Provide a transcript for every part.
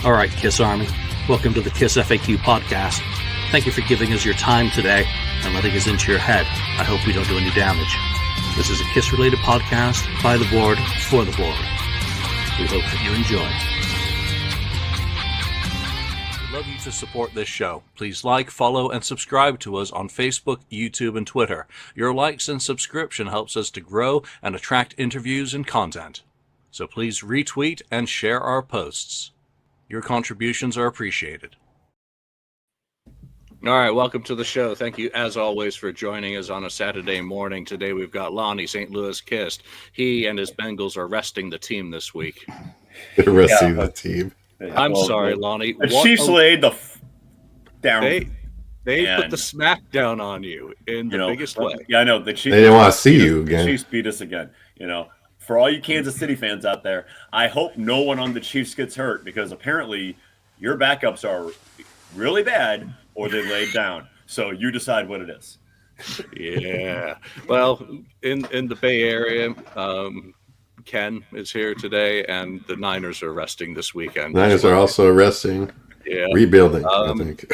All right, Kiss Army, welcome to the KissFAQ podcast. Thank you for giving us your time today and letting us into your head. I hope we don't do any damage. This is a Kiss-related podcast by the board, for the board. We hope that you enjoy. We'd love you to support this show. Please like, follow, and subscribe to us on Facebook, YouTube, and Twitter. Your likes and subscription helps us to grow and attract interviews and content. So please retweet and share our posts. Your contributions are appreciated. All right, welcome to the show. Thank you, as always, for joining us on a Saturday morning. Today we've got Lonnie, St. Louis kissed. He and his Bengals are resting the team this week. They're resting the team. I'm sorry, Lonnie. The Chiefs laid the down. They put the smack down on you in the biggest way. Yeah, I know. The Chiefs. They didn't want to see you again. The Chiefs beat us again. For all you Kansas City fans out there, I hope no one on the Chiefs gets hurt because apparently your backups are really bad or they laid down. So you decide what it is. Yeah. Well, in the Bay Area, Ken is here today, and the Niners are resting this weekend. Niners are also resting. Yeah. Rebuilding, I think.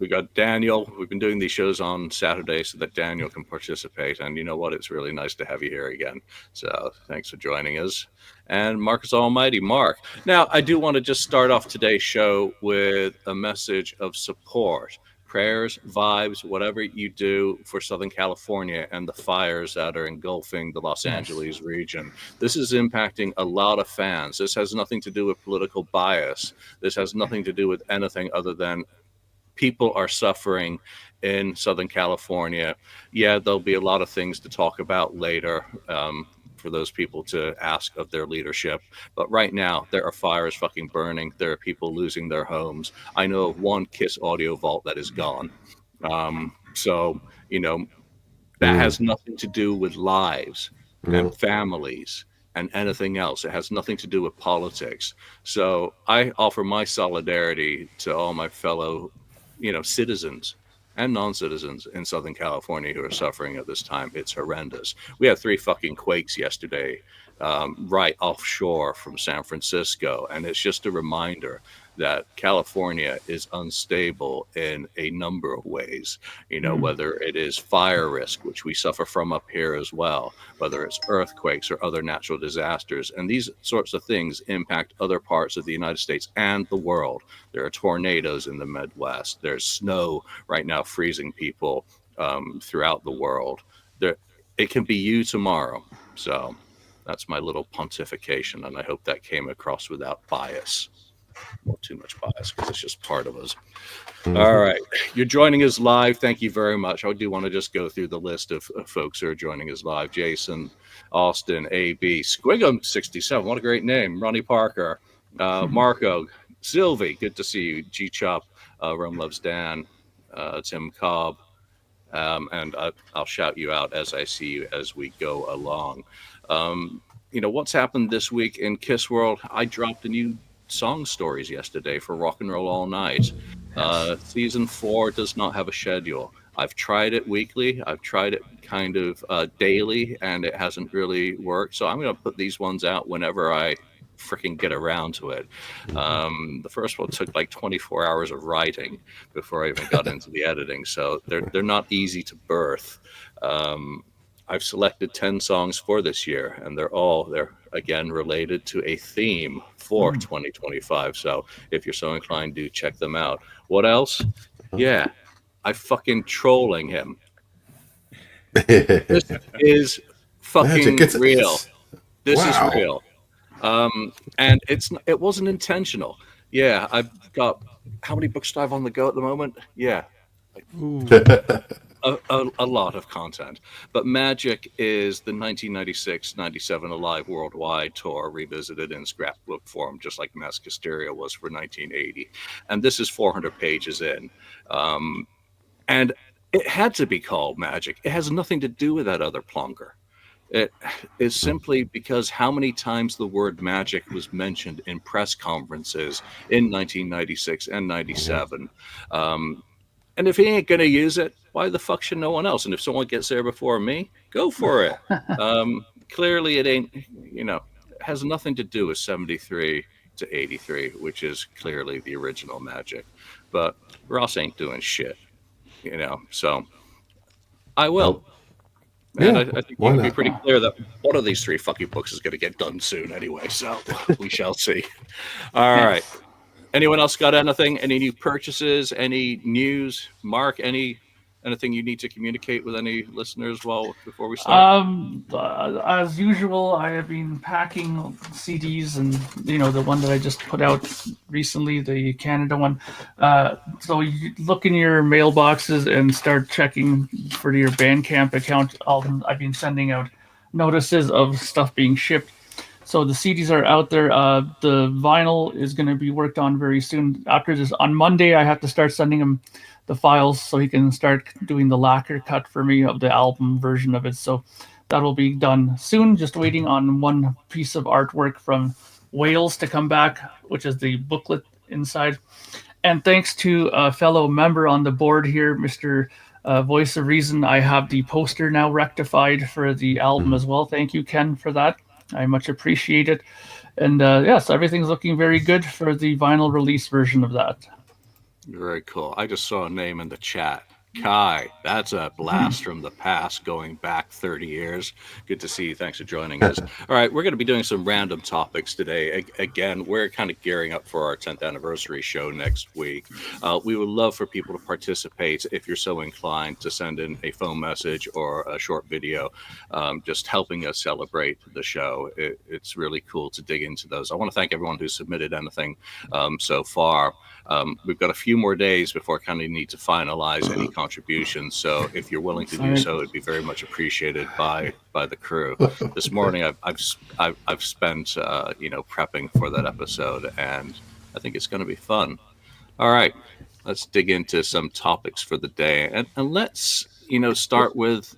We got Daniel. We've been doing these shows on Saturday so that Daniel can participate. And you know what? It's really nice to have you here again. So thanks for joining us. And Marcus Almighty, Mark. Now, I do want to just start off today's show with a message of support. Prayers, vibes, whatever you do for Southern California and the fires that are engulfing the Los Angeles region. This is impacting a lot of fans. This has nothing to do with political bias. This has nothing to do with anything other than people are suffering in Southern California. Yeah, there'll be a lot of things to talk about later for those people to ask of their leadership. But right now, there are fires fucking burning. There are people losing their homes. I know of one Kiss audio vault that is gone. So, that has nothing to do with lives and families and anything else. It has nothing to do with politics. So I offer my solidarity to all my fellow citizens and non-citizens in Southern California who are suffering at this time. It's horrendous. We had 3 fucking quakes yesterday, right offshore from San Francisco. And it's just a reminder that California is unstable in a number of ways, whether it is fire risk, which we suffer from up here as well, whether it's earthquakes or other natural disasters. And these sorts of things impact other parts of the United States and the world. There are tornadoes in the Midwest. There's snow right now freezing people throughout the world. It can be you tomorrow. So that's my little pontification, and I hope that came across without bias. Well, too much bias because it's just part of us. All right. You're joining us live. Thank you very much. I do want to just go through the list of folks who are joining us live. Jason, Austin, AB, Squigum 67. What a great name. Ronnie Parker, Marco, Sylvie. Good to see you. G Chop, Rome Loves Dan, Tim Cobb. And I'll shout you out as I see you as we go along. What's happened this week in Kiss World? I dropped a new song stories yesterday for Rock and Roll All Night. Season 4 does not have a schedule. I've tried it weekly. I've tried it kind of daily, and it hasn't really worked. So I'm going to put these ones out whenever I freaking get around to it. The first one took like 24 hours of writing before I even got into the editing. So they're not easy to birth. I've selected 10 songs for this year, and they're again related to a theme for 2025. So if you're so inclined, do check them out. What else? Yeah, I fucking trolling him. This is fucking real. This is real. And it wasn't intentional. Yeah, I've got, how many books do I have on the go at the moment? Yeah. A lot of content. But Magic is the 1996-97 Alive Worldwide tour revisited in scrapbook form, just like Mass Hysteria was for 1980. And this is 400 pages in. And it had to be called Magic. It has nothing to do with that other plonker. It is simply because how many times the word magic was mentioned in press conferences in 1996 and 97. And if he ain't going to use it, why the fuck should no one else? And if someone gets there before me, go for it. Clearly it ain't, has nothing to do with 73, to 83, which is clearly the original Magic. But Ross ain't doing shit, so I will. Nope. And Yeah, I think you why can be not? pretty clear that one of these 3 fucking books is going to get done soon anyway, so we shall see. All right. Anyone else got anything? Any new purchases? Any news? Mark, anything you need to communicate with any listeners before we start? As usual, I have been packing CDs, and the one that I just put out recently, the Canada one. So you look in your mailboxes and start checking for your Bandcamp account. I've been sending out notices of stuff being shipped. So the CDs are out there. The vinyl is going to be worked on very soon. After this, on Monday, I have to start sending him the files so he can start doing the lacquer cut for me of the album version of it. So that will be done soon. Just waiting on one piece of artwork from Wales to come back, which is the booklet inside. And thanks to a fellow member on the board here, Mr. Voice of Reason, I have the poster now rectified for the album as well. Thank you, Ken, for that. I much appreciate it. And yes, everything's looking very good for the vinyl release version of that. Very cool. I just saw a name in the chat. Kai, that's a blast from the past going back 30 years. Good to see you. Thanks for joining us. All right, we're going to be doing some random topics today. Again, we're kind of gearing up for our 10th anniversary show next week. We would love for people to participate if you're so inclined to send in a phone message or a short video, just helping us celebrate the show. It's really cool to dig into those. I want to thank everyone who submitted anything so far. We've got a few more days before kind of need to finalize any contributions. So if you're willing to do so, it'd be very much appreciated by the crew. This morning, I've spent prepping for that episode, and I think it's going to be fun. All right, let's dig into some topics for the day, and let's start with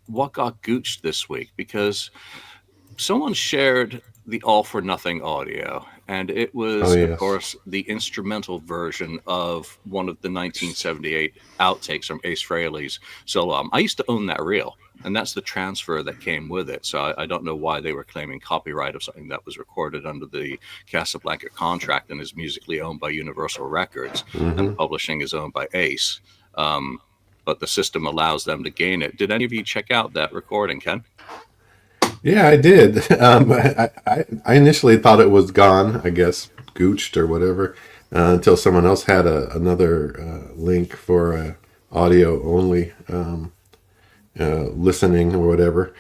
what got gooched this week, because someone shared the All for Nothing audio, and it was, of course, the instrumental version of one of the 1978 outtakes from Ace Frehley's solo album. I used to own that reel, and that's the transfer that came with it. So I don't know why they were claiming copyright of something that was recorded under the Casablanca contract and is musically owned by Universal Records, and the publishing is owned by Ace. But the system allows them to gain it. Did any of you check out that recording, Ken? Yeah, I did. I initially thought it was gone, I guess, gooched or whatever, until someone else had another link for audio only listening or whatever.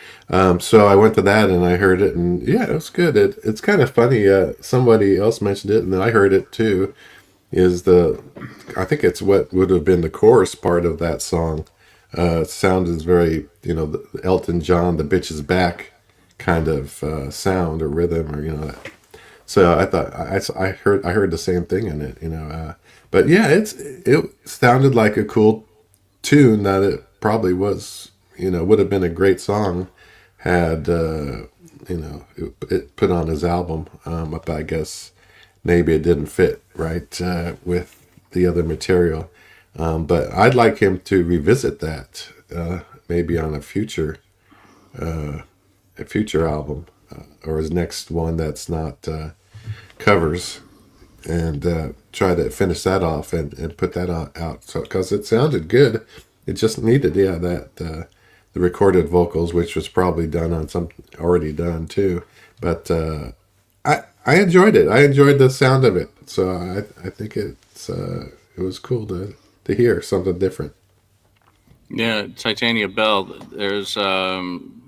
So I went to that and I heard it, and yeah, it was good. It's kind of funny. Somebody else mentioned it, and then I heard it too. I think it's what would have been the chorus part of that song. Sound is very, the Elton John, the bitch is back kind of sound or rhythm, or so I thought I heard the same thing in it, but yeah, it sounded like a cool tune that it probably was, would have been a great song had it put on his album, but I guess maybe it didn't fit right with the other material, but I'd like him to revisit that maybe on a future album, or his next one that's not covers, and try to finish that off and put that out. So because it sounded good, it just needed that the recorded vocals, which was probably done on already done too. But I enjoyed it. I enjoyed the sound of it. So I think it was cool to hear something different. Yeah, Titania Bell, there's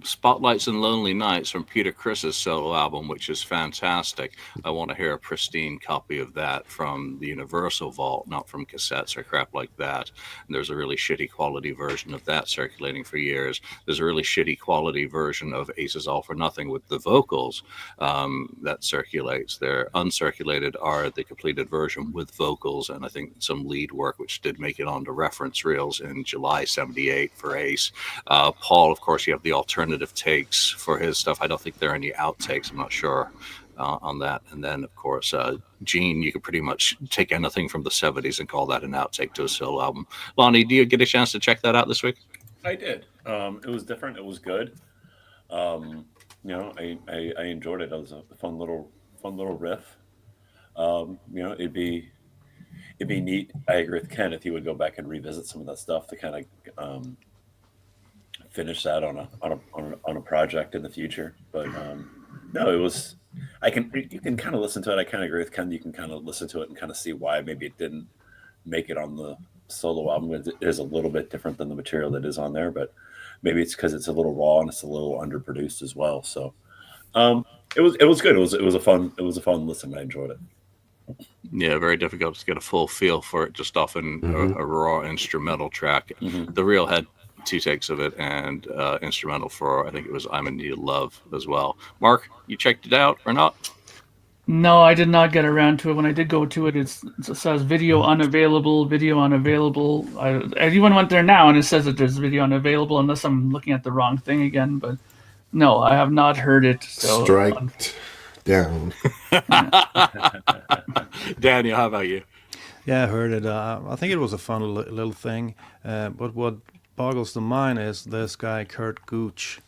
Spotlights and Lonely Nights from Peter Criss's solo album, which is fantastic. I want to hear a pristine copy of that from the Universal Vault, not from cassettes or crap like that. And there's a really shitty quality version of that circulating for years. There's a really shitty quality version of Ace's All for Nothing with the vocals that circulates. Their uncirculated are the completed version with vocals, and I think some lead work, which did make it onto reference reels in July 78 for Ace. Paul, of course, you have the alternative takes for his stuff. I don't think there are any outtakes. I'm not sure on that. And then, of course, Gene, you could pretty much take anything from the 70s and call that an outtake to a solo album. Lonnie, do you get a chance to check that out this week? I did. It was different. It was good. I enjoyed it. It was a fun little riff. It'd be neat. I agree with Ken if he would go back and revisit some of that stuff to kind of finish that on a project in the future. But no, it was. You can kind of listen to it. I kind of agree with Ken. You can kind of listen to it and kind of see why maybe it didn't make it on the solo album. It is a little bit different than the material that is on there, but maybe it's because it's a little raw and it's a little underproduced as well. So it was good. It was a fun listen. I enjoyed it. Yeah, very difficult to get a full feel for it just off a raw instrumental track. Mm-hmm. The Reel had 2 takes of it and instrumental for, I think it was I'm in Need of Love as well. Mark, you checked it out or not? No, I did not get around to it. When I did go to it, it says video unavailable. I even went there now, and it says that there's video unavailable, unless I'm looking at the wrong thing again. But no, I have not heard it. So Striked down. Daniel, how about you? Yeah, I heard it. I think it was a fun little thing. But what boggles the mind is this guy Kurt Gooch.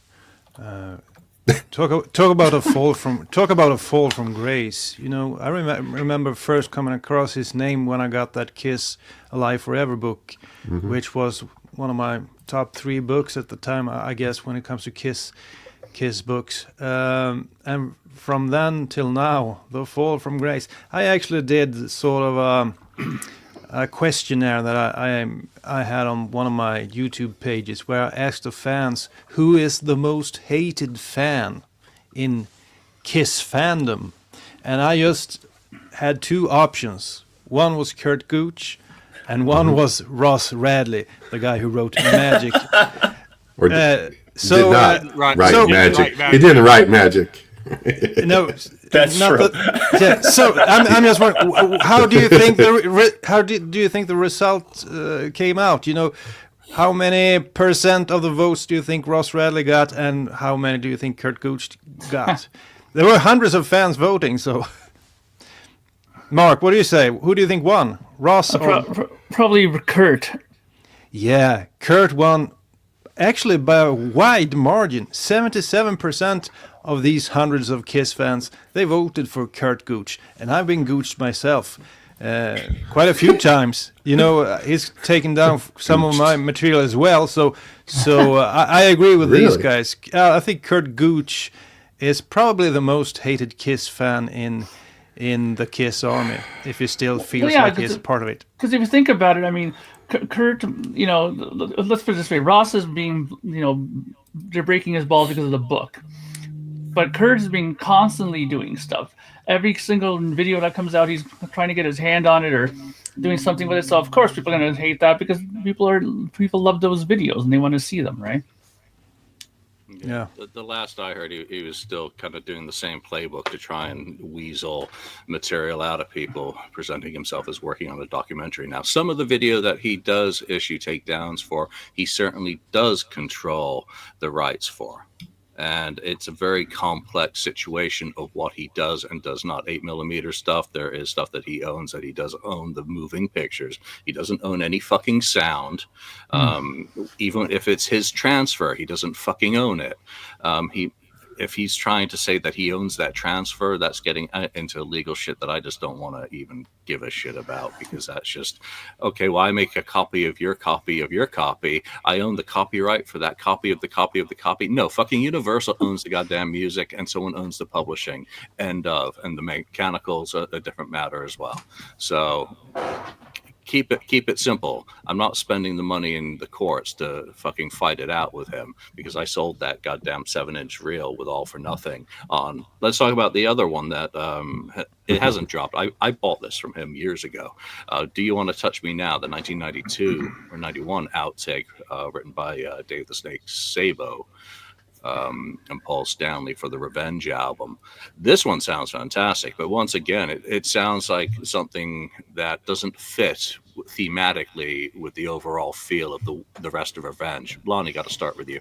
Talk about a fall from grace. You know, I remember first coming across his name when I got that Kiss Alive Forever book, which was one of my top 3 books at the time, I guess, when it comes to Kiss books. And from then till now, the fall from grace. I actually did sort of a questionnaire that I had on one of my YouTube pages where I asked the fans who is the most hated fan in Kiss fandom, and I just had 2 options. One was Kurt Gooch, and one was Ross Radley, the guy who wrote Magic. Or did not write Magic. He didn't write Magic. No, That's true. Yeah. So I'm just wondering, how do you think do you think the result came out? You know, how many % of the votes do you think Ross Radley got, and how many do you think Kurt Gooch got? There were hundreds of fans voting. So, Mark, what do you say? Who do you think won, Ross or probably Kurt? Yeah, Kurt won. Actually, by a wide margin, 77% of these hundreds of Kiss fans, they voted for Kurt Gooch. And I've been Gooched myself quite a few times. You know, he's taken down some of my material as well. So I agree with these guys. I think Kurt Gooch is probably the most hated Kiss fan in the Kiss army, if he still feels like he's part of it. Because if you think about it, I mean, Kurt, you know, let's put it this way: Ross is being, you know, they're breaking his balls because of the book, but Kurt has been constantly doing stuff. Every single video that comes out, he's trying to get his hand on it or doing something with it. So of course, people are going to hate that because people love those videos and they want to see them, right? Yeah. The last I heard, he was still kind of doing the same playbook to try and weasel material out of people, presenting himself as working on a documentary. Now, some of the video that he does issue takedowns for, he certainly does control the rights for. And it's a very complex situation of what he does and does not. 8mm stuff, there is stuff that he owns, that he does own the moving pictures. He doesn't own any fucking sound. Even if it's his transfer, he doesn't fucking own it. If he's trying to say that he owns that transfer, that's getting into legal shit that I just don't want to even give a shit about, because that's just, okay, well, I make a copy of your copy of your copy. I own the copyright for that copy of the copy of the copy. No, fucking Universal owns the goddamn music, and someone owns the publishing. And the mechanical's a different matter as well. So keep it simple. I'm not spending the money in the courts to fucking fight it out with him, because I sold that goddamn 7-inch reel with All for Nothing on. Let's talk about the other one that it hasn't dropped. I bought this from him years ago. Do You Want to Touch Me Now, the 1992 or 91 outtake written by Dave the Snake Sabo and Paul Stanley for the Revenge album. This one sounds fantastic, but once again, it sounds like something that doesn't fit thematically with the overall feel of the rest of Revenge. Lonnie, got to start with you.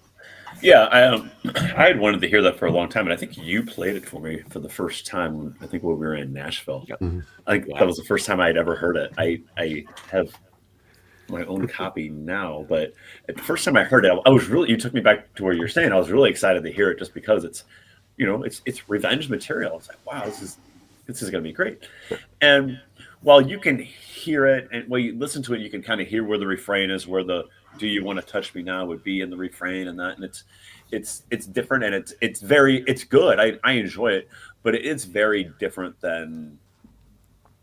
Yeah, I had wanted to hear that for a long time, and I think you played it for me for the first time. I think when we were in Nashville. Yep. I think that was the first time I had ever heard it. I have my own copy now, but at the first time I heard it, I was really, you took me back to where you're saying, I was really excited to hear it, just because it's, you know, it's Revenge material. It's like, wow, this this is going to be great. And while you can hear it, and while you listen to it, you can kind of hear where the refrain is, where the "Do you want to touch me now" would be in the refrain, and that, and it's different, and it's good. I enjoy it, but it's very different than.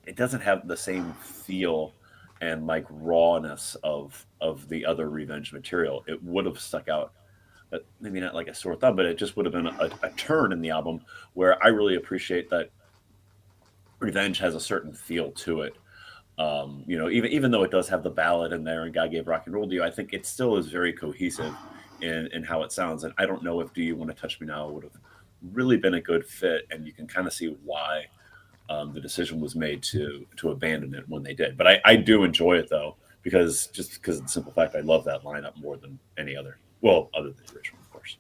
It doesn't have the same feel and like rawness of the other Revenge material. It would have stuck out, but maybe not like a sore thumb, but it just would have been a turn in the album where I really appreciate that Revenge has a certain feel to it. Even though it does have the ballad in there and God Gave Rock and Roll to You, I think it still is very cohesive in how it sounds. And I don't know if Do You Want to Touch Me Now would have really been a good fit, and you can kind of see why the decision was made to abandon it when they did. But I do enjoy it though, because of the simple fact I love that lineup more than any other. Well, other than the original, of course.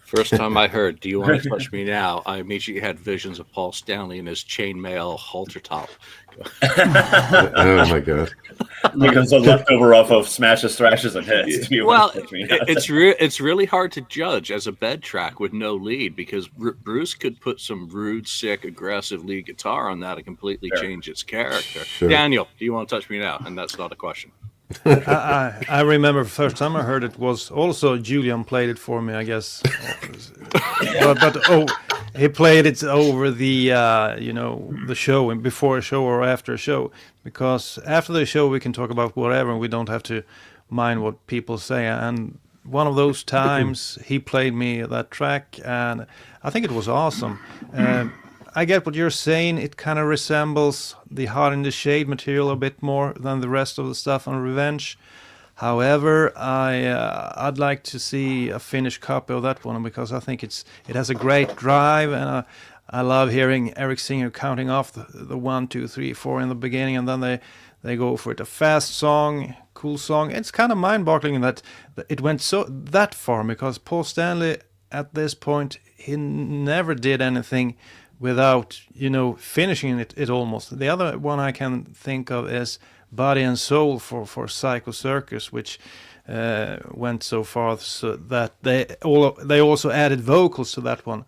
First time I heard "Do You Want to Touch Me Now," I immediately had visions of Paul Stanley in his chainmail halter top. Oh my god! Because the leftover off of Smashes, Thrashes, and Hits. Well, it's really hard to judge as a bed track with no lead, because Bruce could put some rude, sick, aggressive lead guitar on that and completely change its character. Sure. Daniel, do you want to touch me now? And that's not a question. I remember the first time I heard it was also Julian played it for me, I guess. but he played it over the the show, and before a show or after a show, because after the show we can talk about whatever and we don't have to mind what people say. And one of those times he played me that track, and I think it was awesome. I get what you're saying. It kind of resembles the Hot in the Shade material a bit more than the rest of the stuff on Revenge. However, I'd like to see a finished copy of that one, because I think it has a great drive, and I love hearing Eric Singer counting off the 1, 2, 3, 4 in the beginning, and then they go for it. A fast song, cool song. It's kind of mind-boggling that it went that far, because Paul Stanley at this point, he never did anything without finishing it almost. The other one I can think of is Body and Soul for Psycho Circus, which went so far so that they also added vocals to that one.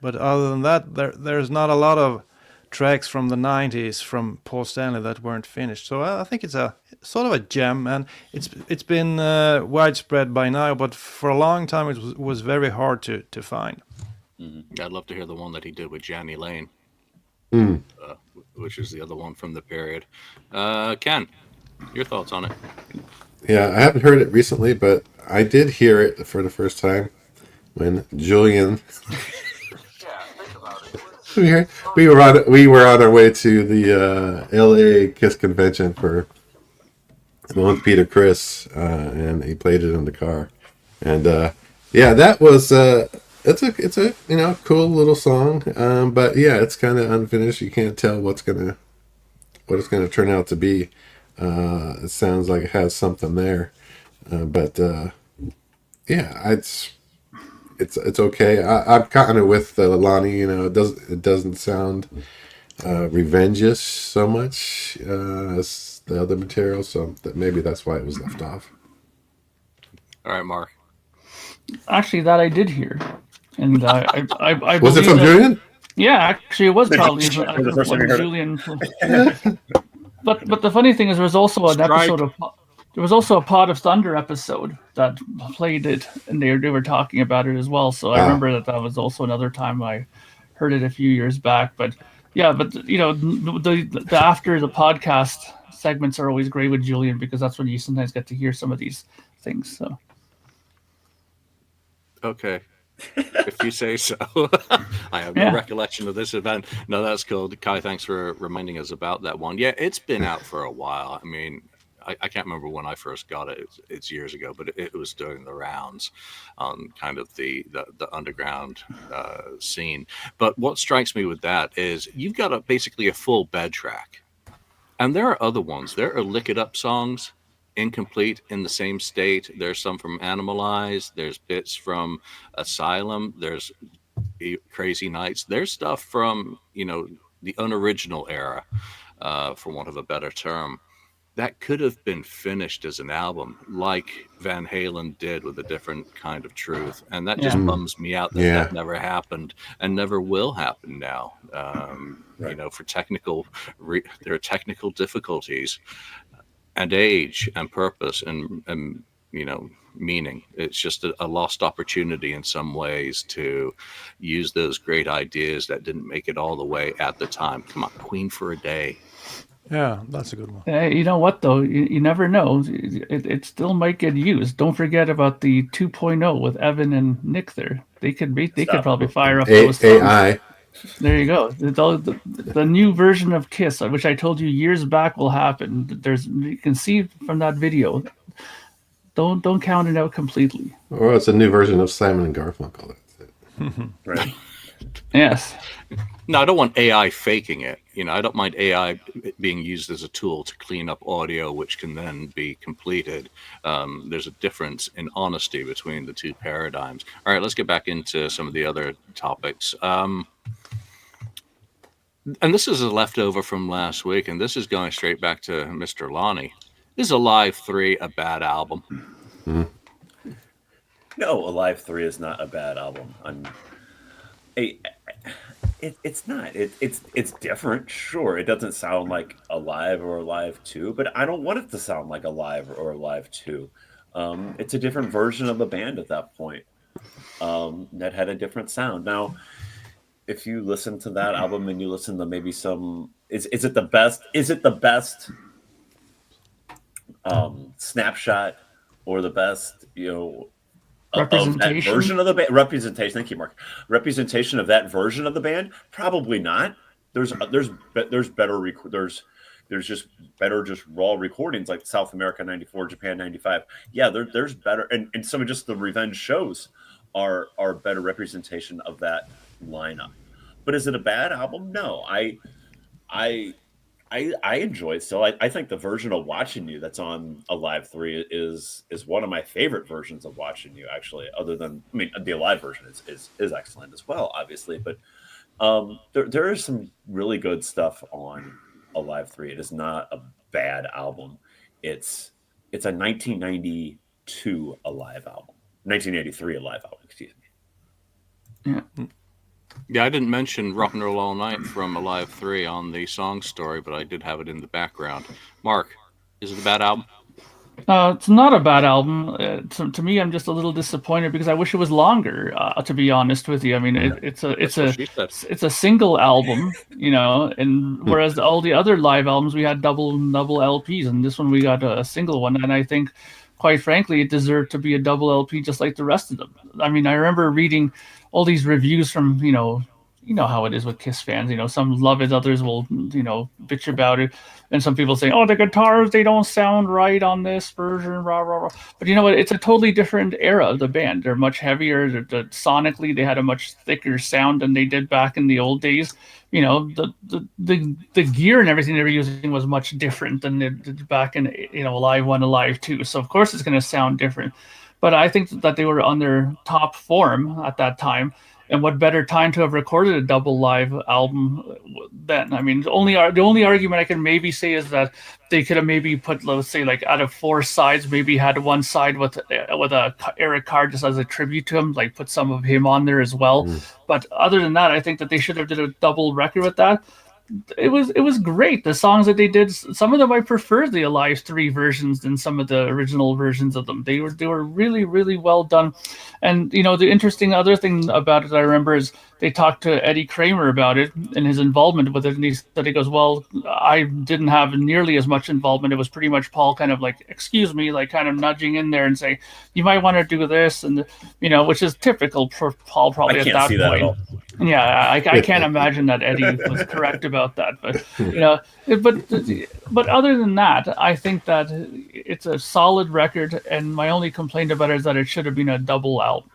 But other than that, there's not a lot of tracks from the 90s from Paul Stanley that weren't finished. So I think it's a sort of a gem, and it's been widespread by now, but for a long time it was very hard to find. Mm-hmm. I'd love to hear the one that he did with Janny Lane, which is the other one from the period. Ken, your thoughts on it? Yeah, I haven't heard it recently, but I did hear it for the first time when Julian. we were on our way to the LA Kiss convention for with Peter Criss, and he played it in the car, and that was. It's a cool little song, but yeah, it's kind of unfinished. You can't tell what it's gonna turn out to be. It sounds like it has something there, but it's okay. I'm kind of with Lonnie. It doesn't sound revenge-ish so much as the other material, so maybe that's why it was left off. All right, Mark. Actually, that I did hear. And I was it from Julian? Yeah, actually, it was probably from Julian. But the funny thing is, there was also an episode of there was also a Pod of Thunder episode that played it, and they were talking about it as well. So I remember that was also another time I heard it a few years back. But yeah, the after the podcast segments are always great with Julian, because that's when you sometimes get to hear some of these things. So okay. If you say so. I have no recollection of this event. No, that's cool. Kai, thanks for reminding us about that one. Yeah, it's been out for a while. I mean, I can't remember when I first got it. It's years ago, but it was during the rounds on kind of the underground scene. But what strikes me with that is you've got basically a full bed track. And there are other ones. There are Lick It Up songs, incomplete in the same state. There's some from Animalize. There's bits from Asylum. There's Crazy Nights. There's stuff from the unoriginal era, for want of a better term. that could have been finished as an album, like Van Halen did with A Different Kind of Truth, and that just bums me out that that never happened and never will happen now. You know, for there are technical difficulties, and age, and purpose, and you know, meaning. It's just a lost opportunity in some ways to use those great ideas that didn't make it all the way at the time. Come on, Queen for a Day. Yeah, that's a good one. You know what though? You never know. It still might get used. Don't forget about the 2.0 with Evan and Nick there. They could probably fire up those songs. AI. There you go. The new version of Kiss, which I told you years back will happen. You can see from that video. Don't count it out completely. Or it's a new version of Simon and Garfunkel. That's it. Right. Yes. No, I don't want AI faking it. You know, I don't mind AI being used as a tool to clean up audio, which can then be completed. There's a difference in honesty between the two paradigms. All right, let's get back into some of the other topics. And this is a leftover from last week, and this is going straight back to Mr. Lonnie. Is Alive 3 a bad album? No, Alive 3 is not a bad album. It's not. It's different. Sure, it doesn't sound like Alive or Alive 2, but I don't want it to sound like Alive or Alive 2. It's a different version of the band at that point that had a different sound. Now, if you listen to that album and you listen to maybe some, is it the best? Is it the best snapshot or the best, you know, representation of that version of the band? Representation. Thank you, Mark. Representation of that version of the band? Probably not. There's better there's just better raw recordings like South America 94, Japan 95. Yeah, there's better, and some of just the Revenge shows are better representation of that lineup. But is it a bad album? No. I enjoy it still. I think the version of Watching You that's on Alive 3 is one of my favorite versions of Watching You, actually, other than, I mean, the Alive version is excellent as well, obviously. But there is some really good stuff on Alive 3. It is not a bad album. It's a 1992 Alive album. 1983 Alive album, excuse me. Yeah. Yeah, I didn't mention Rock and Roll All Night from Alive 3 on the song story, but I did have it in the background. Mark, is it a bad album? It's not a bad album. To me, I'm just a little disappointed because I wish it was longer. To be honest with you, I mean, it's a single album, you know, and whereas all the other live albums we had double LPs, and this one we got a single one, and I think, quite frankly, it deserved to be a double LP just like the rest of them. I mean, I remember reading all these reviews from, you know how it is with Kiss fans. You know, some love it, others will, you know, bitch about it. And some people say, oh, the guitars, they don't sound right on this version, rah, rah, rah. But you know what? It's a totally different era of the band. They're much heavier. Sonically, they had a much thicker sound than they did back in the old days. You know, the gear and everything they were using was much different than it did back in, you know, Alive 1, Alive 2. So, of course, it's going to sound different. But I think that they were on their top form at that time. And what better time to have recorded a double live album then? I mean, the only argument I can maybe say is that they could have maybe put, let's say, like out of 4 sides, maybe had one side with a Eric Carr just as a tribute to him, like put some of him on there as well. But other than that, I think that they should have did a double record with that. It was great. The songs that they did, some of them I prefer the Alive 3 versions than some of the original versions of them. They were really, really well done. And you know, the interesting other thing about it I remember is they talked to Eddie Kramer about it and his involvement with it, and he goes, well, I didn't have nearly as much involvement. It was pretty much Paul kind of like, excuse me, like kind of nudging in there and say, you might want to do this, and you know, which is typical for Paul probably at that point. At all. Yeah, I can't imagine that Eddie was correct about that, but you know, but other than that, I think that it's a solid record, and my only complaint about it is that it should have been a double album.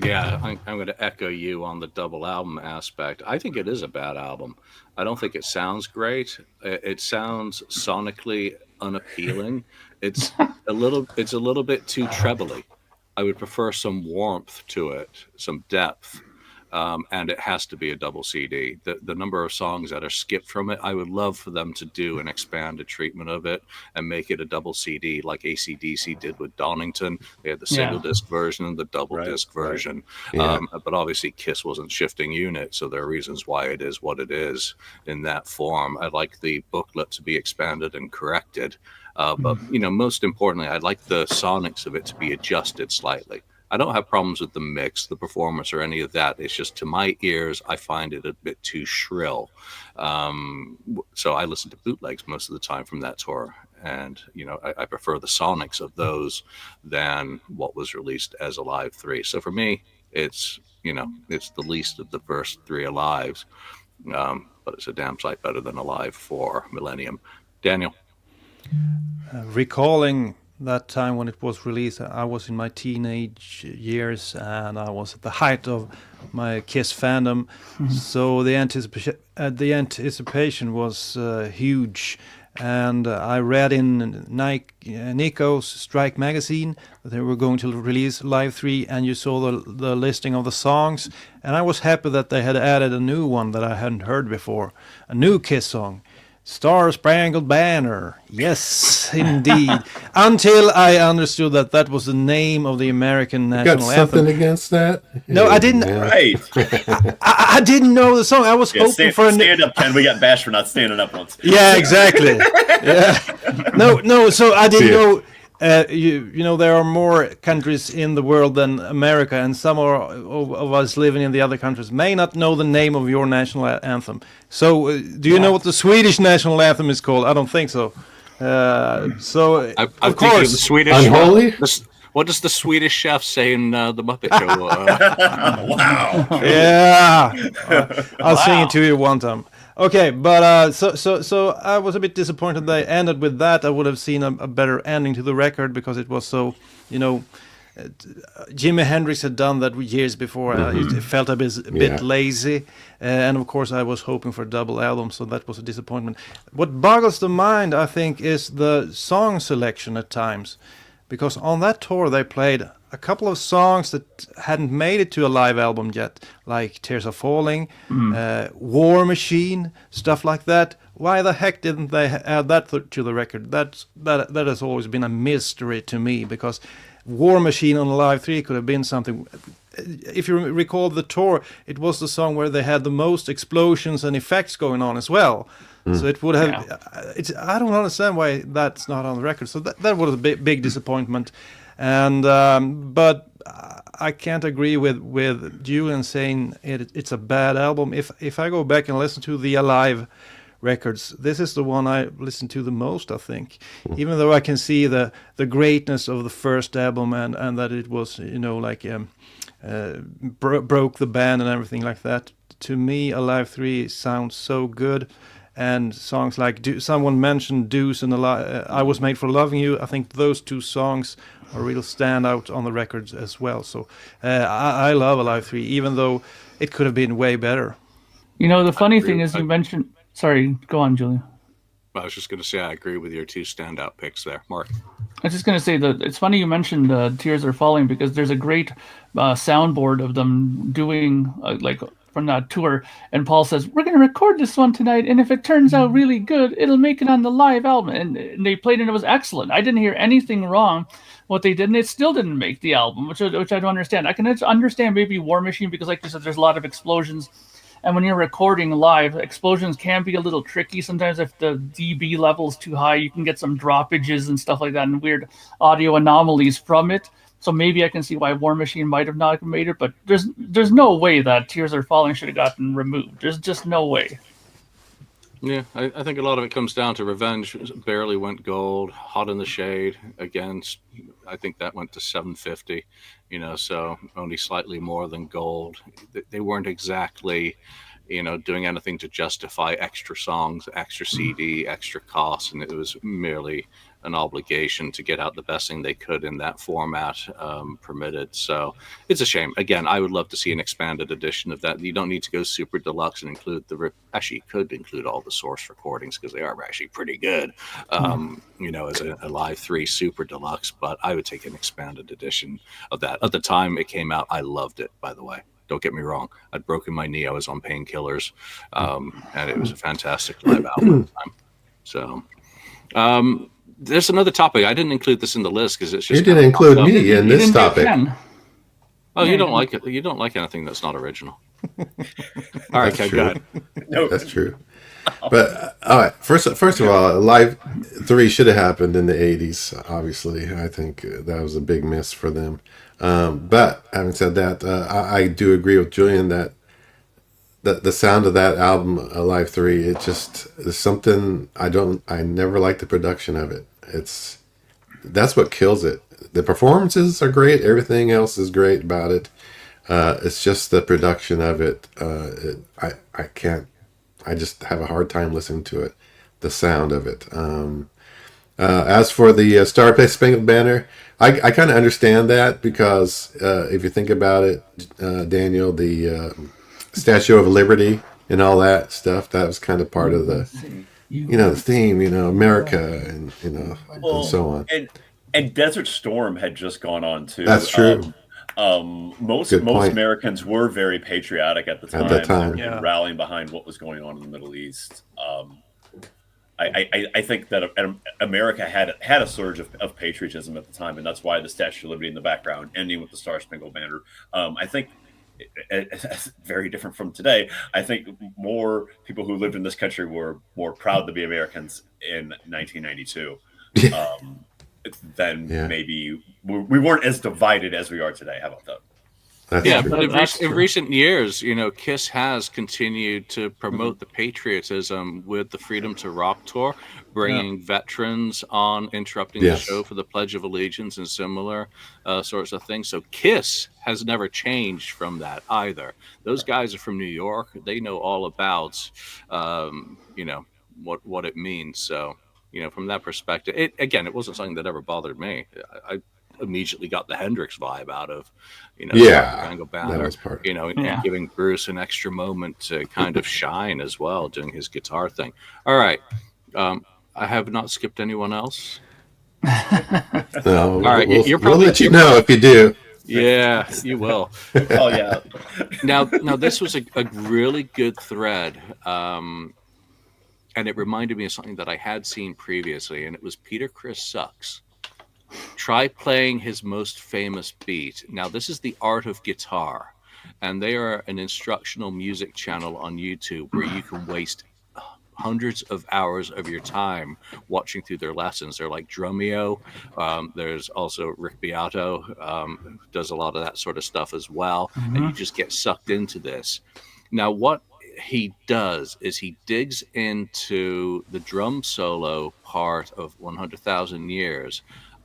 Yeah, I'm going to echo you on the double album aspect. I think it is a bad album. I don't think it sounds great. It sounds sonically unappealing. It's a little bit too trebly. I would prefer some warmth to it, some depth. and it has to be a double CD. The number of songs that are skipped from it, I would love for them to do an expanded treatment of it and make it a double CD like AC/DC did with Donington. They had the single disc version and the double disc version. Yeah. But obviously Kiss wasn't shifting unit, so there are reasons why it is what it is in that form. I'd like the booklet to be expanded and corrected. But, most importantly, I'd like the sonics of it to be adjusted slightly. I don't have problems with the mix, the performance, or any of that. It's just, to my ears, I find it a bit too shrill. So I listen to bootlegs most of the time from that tour. And, I prefer the sonics of those than what was released as Alive 3. So for me, it's the least of the first 3 Alives. But it's a damn sight better than Alive 4 Millennium. Daniel? Recalling that time when it was released, I was in my teenage years and I was at the height of my Kiss fandom. So the anticipation was huge. And I read in Nico's Strike magazine that they were going to release Live 3, and you saw the listing of the songs. And I was happy that they had added a new one that I hadn't heard before, a new Kiss song. Star Spangled Banner. Yes, indeed. Until I understood that was the name of the American national Got anthem. something against that? No, I didn't. Yeah. Right. I didn't know the song. I was hoping for a stand up, Ken. We got bashed for not standing up once. Yeah, exactly. Yeah. No. So I didn't know. There are more countries in the world than America, and some of us living in the other countries may not know the name of your national anthem. So, do you know what the Swedish national anthem is called? I don't think so. Of course, the Swedish. Unholy? What does the Swedish chef say in the Muppet Show? Wow. Yeah, I'll sing it to you one time. Okay, but so I was a bit disappointed they ended with that. I would have seen a better ending to the record because it was so, Jimi Hendrix had done that years before. It felt a bit lazy, and of course I was hoping for a double album, so that was a disappointment. What boggles the mind, I think, is the song selection at times, because on that tour they played a couple of songs that hadn't made it to a live album yet, like Tears Are Falling, War Machine, stuff like that. Why the heck didn't they add that to the record? That has always been a mystery to me, because War Machine on Live 3 could have been something. If you recall the tour, it was the song where they had the most explosions and effects going on as well. So it would have. I don't understand why that's not on the record. So that was a big disappointment. And but I can't agree with Julian saying it's a bad album. If I go back and listen to the Alive records, this is the one I listen to the most, I think. Even though I can see the greatness of the first album and that it was broke the band and everything like that. To me, Alive 3 sounds so good. And songs like someone mentioned Deuce and I Was Made for Loving You. I think those two songs are real standout on the records as well. So I love Alive 3, even though it could have been way better. The funny thing is you mentioned... Sorry, go on, Julian. I was just going to say I agree with your two standout picks there. Mark? I was just going to say that it's funny you mentioned Tears Are Falling, because there's a great soundboard of them doing from that tour, and Paul says, we're going to record this one tonight, and if it turns out really good, it'll make it on the live album. And they played it, and it was excellent. I didn't hear anything wrong what they did, and it still didn't make the album, which I don't understand. I can understand maybe War Machine, because like you said, there's a lot of explosions, and when you're recording live, explosions can be a little tricky. Sometimes if the dB level is too high, you can get some droppages and stuff like that and weird audio anomalies from it. So maybe I can see why War Machine might have not made it, but there's no way that Tears Are Falling should have gotten removed. There's just no way. Yeah, I think a lot of it comes down to Revenge. Barely went gold. Hot in the Shade, again, I think that went to 750, so only slightly more than gold. They weren't exactly, doing anything to justify extra songs, extra CD, extra costs, and it was merely an obligation to get out the best thing they could in that format permitted. So it's a shame. Again, I would love to see an expanded edition of that. You don't need to go super deluxe and include actually could include all the source recordings, because they are actually pretty good, as a Live 3 super deluxe, but I would take an expanded edition of that. At the time it came out, I loved it, by the way. Don't get me wrong. I'd broken my knee. I was on painkillers, and it was a fantastic live album at the time. So, there's another topic. I didn't include this in the list because it's just. You didn't include me in this topic. Oh, you don't like it. You don't like anything that's not original. All right, That's okay, true. go ahead. No, That's true. But all right, first of all, Live 3 should have happened in the 80s. Obviously, I think that was a big miss for them. But having said that, I do agree with Julian that the sound of that album, Live 3, it just is something I never liked the production of it. That's what kills it. The performances are great. Everything else is great about it. It's just the production of it. I can't. I just have a hard time listening to it. The sound of it. As for the Star Spangled Banner, I kind of understand that because if you think about it, Daniel, the Statue of Liberty and all that stuff, that was kind of part of the, the theme, America and and so on. And Desert Storm had just gone on too. That's true. Most Americans were very patriotic at the time, and rallying behind what was going on in the Middle East. I think that America had a surge of patriotism at the time, and that's why the Statue of Liberty in the background, ending with the Star Spangled Banner. I think it's very different from today. I think more people who lived in this country were more proud to be Americans in 1992. Then maybe we weren't as divided as we are today. How about that? That's in recent years, Kiss has continued to promote the patriotism with the Freedom to Rock tour, bringing veterans on, interrupting the show for the Pledge of Allegiance and similar sorts of things. So Kiss has never changed from that either. Those guys are from New York. They know all about, what it means. So, from that perspective, it wasn't something that ever bothered me. I immediately got the Hendrix vibe out of, Spangled Banner, that was part. And giving Bruce an extra moment to kind of shine as well, doing his guitar thing. All right. I have not skipped anyone else. No, all right. We'll let you know if you do. Yeah, you will. Oh, yeah. Now, this was a really good thread. And it reminded me of something that I had seen previously, and it was Peter Criss Sucks. Try playing his most famous beat. Now, this is The Art of Guitar, and they are an instructional music channel on YouTube where you can waste hundreds of hours of your time watching through their lessons. They're like Drumeo. There's also Rick Beato, who does a lot of that sort of stuff as well, and you just get sucked into this. Now, what he does is he digs into the drum solo part of 100,000 Years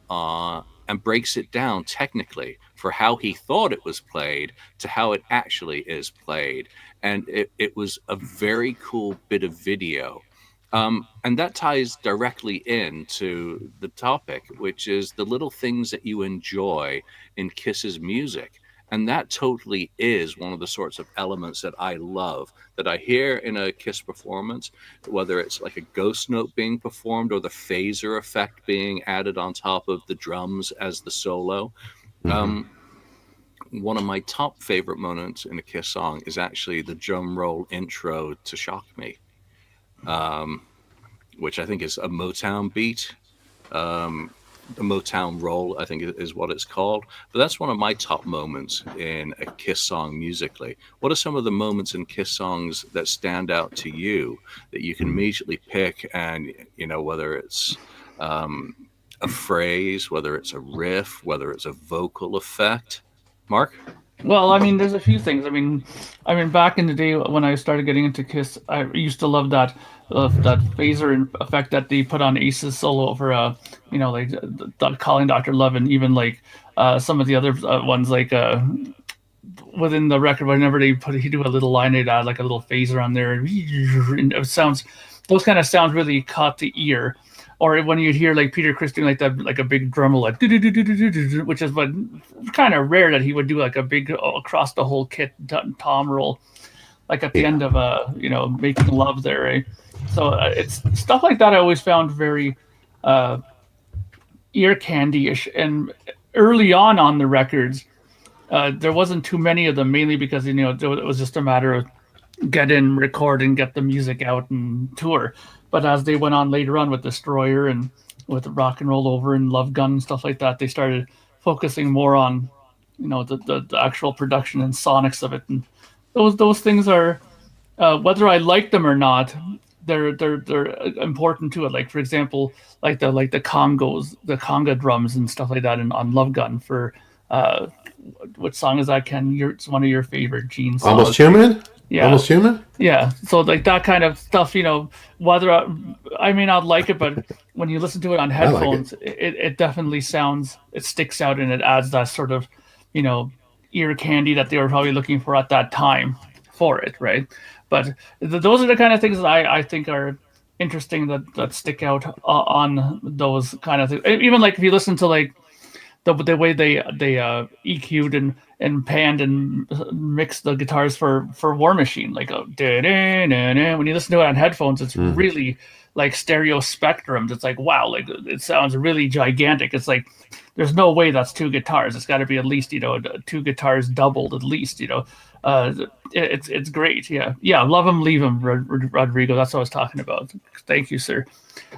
and breaks it down technically for how he thought it was played to how it actually is played. And it was a very cool bit of video. And that ties directly into the topic, which is the little things that you enjoy in Kiss's music. And that totally is one of the sorts of elements that I love, that I hear in a Kiss performance, whether it's like a ghost note being performed or the phaser effect being added on top of the drums as the solo. One of my top favorite moments in a Kiss song is actually the drum roll intro to Shock Me, which I think is a Motown beat. The Motown roll, I think is what it's called. But that's one of my top moments in a Kiss song musically. What are some of the moments in Kiss songs that stand out to you that you can immediately pick and, whether it's a phrase, whether it's a riff, whether it's a vocal effect? Mark? Well, there's a few things. Back in the day when I started getting into Kiss, I used to love that phaser effect that they put on Ace's solo for calling Dr. Love, and even like some of the other ones, like within the record, whenever he do a little line, they'd add like a little phaser on there, and it sounds, those kind of sounds really caught the ear. Or when you'd hear like Peter Criss doing like that, like a big drum roll, like which is what kind of rare that he would do like a big across the whole kit tom roll, like at the end of Making Love there. Right? So it's stuff like that I always found very ear candy-ish. And early on the records, there wasn't too many of them, mainly because it was just a matter of get in, record, and get the music out and tour. But as they went on later on with Destroyer and with Rock and Roll Over and Love Gun and stuff like that, they started focusing more on the actual production and sonics of it. And those things are, whether I like them or not, they're important to it. Like, for example, like the congos, the conga drums and stuff like that on Love Gun for what song is that, Ken? It's one of your favorite Gene songs. Almost Human? Yeah. Almost Human? Yeah. So like that kind of stuff, whether I may not like it, but when you listen to it on headphones, it definitely it sticks out, and it adds that sort of, ear candy that they were probably looking for at that time for it, right? But those are the kind of things that I think are interesting that stick out on those kind of things. Even like if you listen to like the way they EQ'd and panned and mixed the guitars for War Machine, like when you listen to it on headphones, it's really like stereo spectrums. It's like, wow, like it sounds really gigantic. It's like there's no way that's two guitars. It's got to be at least two guitars doubled at least. It's great. Yeah. Love him, leave him, Rodrigo. That's what I was talking about. Thank you, sir.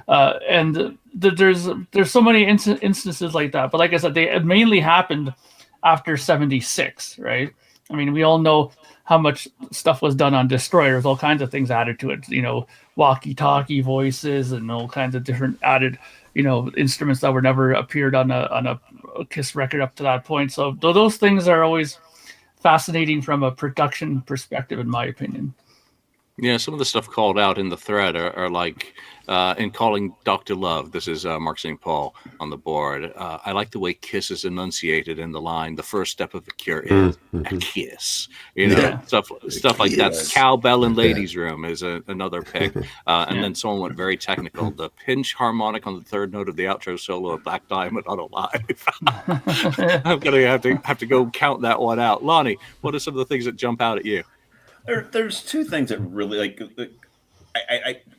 And there's so many instances like that. But like I said, it mainly happened after 76, right? I mean, we all know how much stuff was done on Destroyers, all kinds of things added to it, walkie-talkie voices and all kinds of different added, instruments that were never appeared on a Kiss record up to that point. So those things are always fascinating from a production perspective, in my opinion. Yeah, some of the stuff called out in the thread are like, in calling Dr. Love, this is Mark St. Paul on the board. I like the way Kiss is enunciated in the line. The first step of a cure is a kiss. Stuff like that. Cowbell in Ladies' Room is another pick. And then someone went very technical. The pinch harmonic on the third note of the outro solo of Black Diamond on Alive. I'm going to have to go count that one out. Lonnie, what are some of the things that jump out at you? There's two things that really like.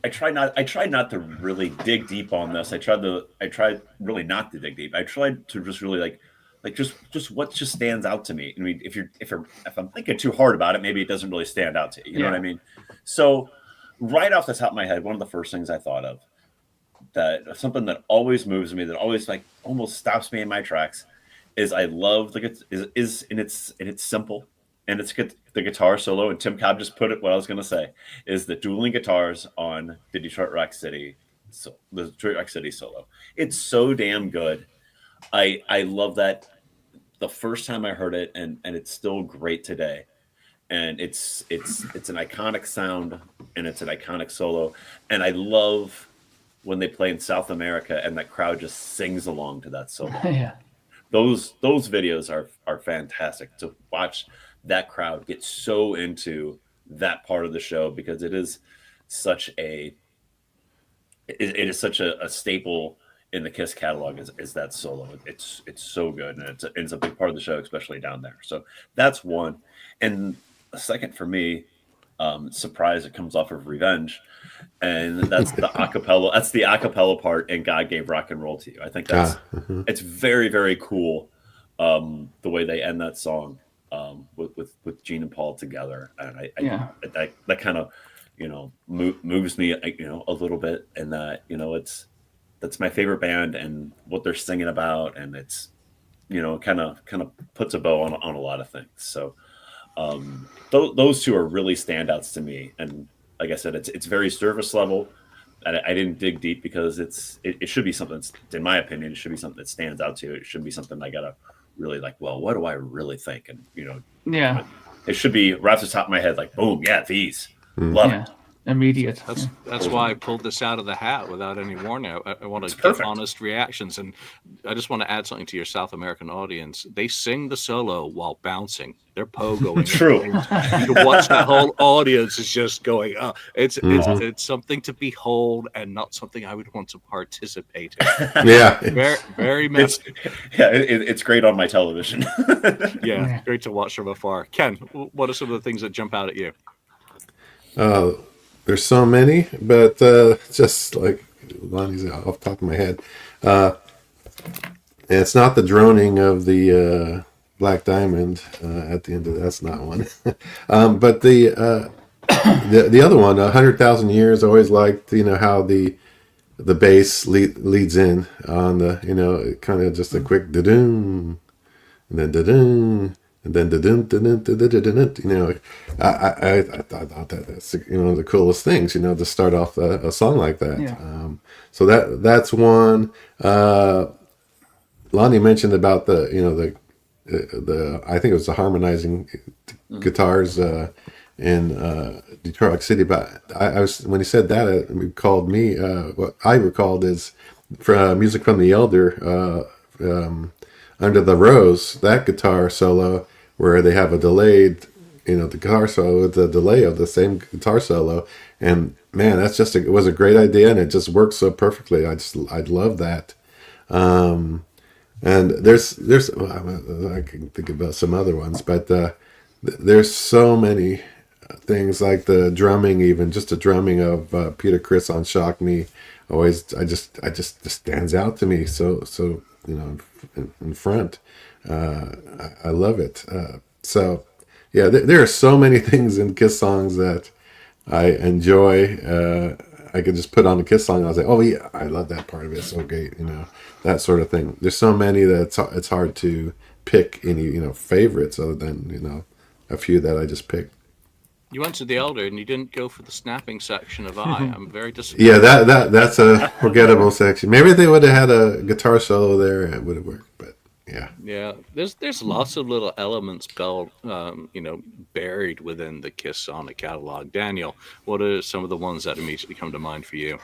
I tried not to really dig deep on this. I tried really not to dig deep. I tried to just really like just what just stands out to me. I mean, if I'm thinking too hard about it, maybe it doesn't really stand out to you. You know what I mean? So right off the top of my head, one of the first things I thought of, that something that always moves me, that always like almost stops me in my tracks, is I love is in its simple. And it's the guitar solo, and Tim Cobb just put it what I was going to say, is the dueling guitars on the Detroit Rock City solo. It's so damn good. I love that the first time I heard it, and it's still great today. And it's an iconic sound, and it's an iconic solo. And I love when they play in South America and that crowd just sings along to that solo. Yeah. Those videos are fantastic to watch. That crowd gets so into that part of the show, because it is such a staple in the Kiss catalog is that solo. It's so good, and it's a big part of the show, especially down there. So that's one. And a second for me, surprise, it comes off of Revenge, and that's the acapella. That's the acapella part in God Gave Rock and Roll to You. I think that's it's very, very cool, the way they end that song. With Gene and Paul together, and that kind of moves me a little bit, and that that's my favorite band and what they're singing about, and it's kind of puts a bow on a lot of things. So those two are really standouts to me, and like I said, it's very surface level. I didn't dig deep because it should be something, in my opinion, it should be something that stands out to you. It shouldn't be something I gotta really like, well, what do I really think? And it should be right off the top of my head, like, boom, these love it. Immediate. That's why I pulled this out of the hat without any warning. I want to get honest reactions, and I just want to add something to your South American audience. They sing the solo while bouncing. They're pogoing. True. You can watch that whole audience is just going, it's something to behold and not something I would want to participate in. Yeah. Very, very messy. It's great on my television. Yeah, great to watch from afar. Ken, what are some of the things that jump out at you? There's so many, but just like Lonnie's off the top of my head. And it's not the droning of the Black Diamond at the end of that's not one. But the other one, 100,000 Years, I always liked, how the bass leads in on the, kind of just a quick da-doom, and then da-doom, and then da-doom, da-doom, da-doom, I thought that's, the coolest things, to start off a song like that. Yeah. So that's one. Lonnie mentioned about the I think it was the harmonizing guitars in Detroit City, but I was when he said that it recalled me. What I recalled is from music from the Elder, Under the Rose, that guitar solo where they have a delayed, the guitar solo with the delay of the same guitar solo, and man, that's it was a great idea, and it just works so perfectly. I'd love that. And there's I can think about some other ones, but there's so many things like the drumming, even just the drumming of Peter Criss on Shock Me. I just stands out to me. So in front, I love it. So yeah, there are so many things in Kiss songs that I enjoy. I could just put on a Kiss song and I was like, oh yeah, I love that part of it. It's so great, that sort of thing. There's so many that it's hard to pick any, favorites other than, a few that I just picked. You went to the Elder and you didn't go for the snapping section of I. I'm very disappointed. Yeah, that's a forgettable section. Maybe if they would have had a guitar solo there, it would have worked. But yeah. Yeah, there's lots of little elements buried within the Kiss Sonic catalog. Daniel, what are some of the ones that immediately come to mind for you?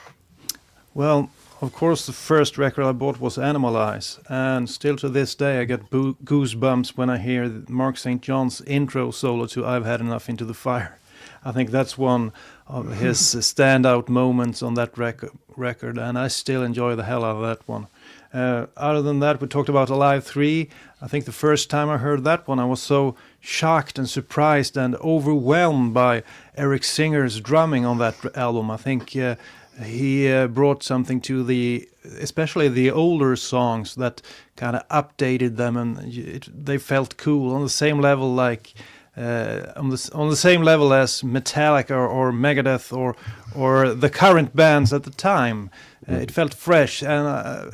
Well, of course, the first record I bought was Animalize, and still to this day I get goosebumps when I hear Mark St. John's intro solo to I've Had Enough Into the Fire. I think that's one of his standout moments on that record, and I still enjoy the hell out of that one. Other than that, we talked about Alive 3. I think the first time I heard that one, I was so shocked and surprised and overwhelmed by Eric Singer's drumming on that album. I think he brought something to especially the older songs that kind of updated them, and they felt cool on the same level, like on the same level as Metallica or Megadeth or the current bands at the time. It felt fresh, and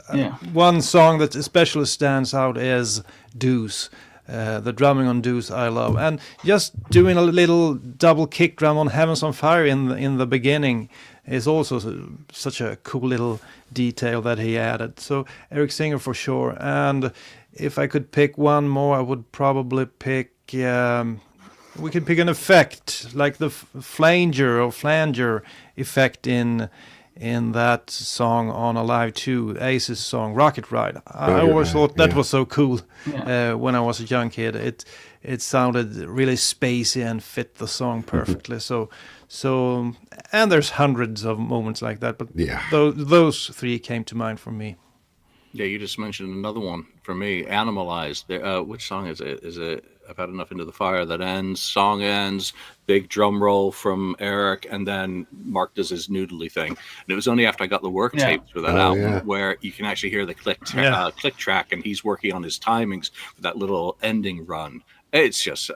one song that especially stands out is Deuce. The drumming on Deuce I love, and just doing a little double kick drum on Heaven's on Fire in the beginning is also such a cool little detail that he added. So Eric Singer for sure. And if I could pick one more, I would probably pick we could pick an effect like the flanger effect in that song on Alive 2, Ace's song Rocket Ride. I always thought that was so cool when I was a young kid. It sounded really spacey and fit the song perfectly. So and there's hundreds of moments like that, but those three came to mind for me. Yeah, you just mentioned another one for me, Animalized. Which song is it? Is it I've Had Enough Into the Fire that ends, song ends, big drum roll from Eric, and then Mark does his noodly thing. And it was only after I got the work tapes for that album where you can actually hear the click track, and he's working on his timings for that little ending run. It's just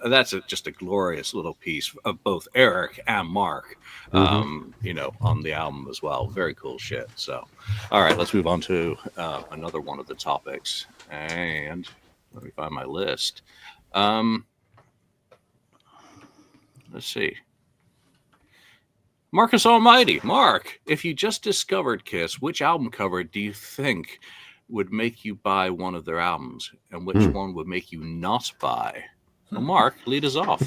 just a glorious little piece of both Eric and Mark, on the album as well. Very cool shit. So, all right, let's move on to another one of the topics. And let me find my list. Let's see. Marcus Almighty. Mark, if you just discovered Kiss, which album cover do you think would make you buy one of their albums, and which one would make you not buy? Well, Mark, lead us off.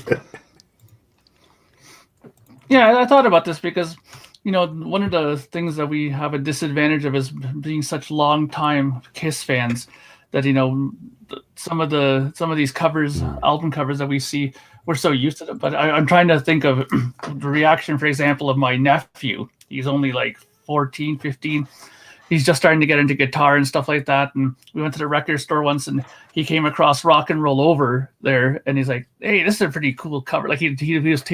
Yeah, I thought about this because, one of the things that we have a disadvantage of is being such long-time Kiss fans that, some of these covers, album covers that we see, we're so used to them. But I'm trying to think of the reaction, for example, of my nephew. He's only like 14, 15. He's just starting to get into guitar and stuff like that. And we went to the record store once and he came across Rock and Roll Over there. And he's like, hey, this is a pretty cool cover. Like he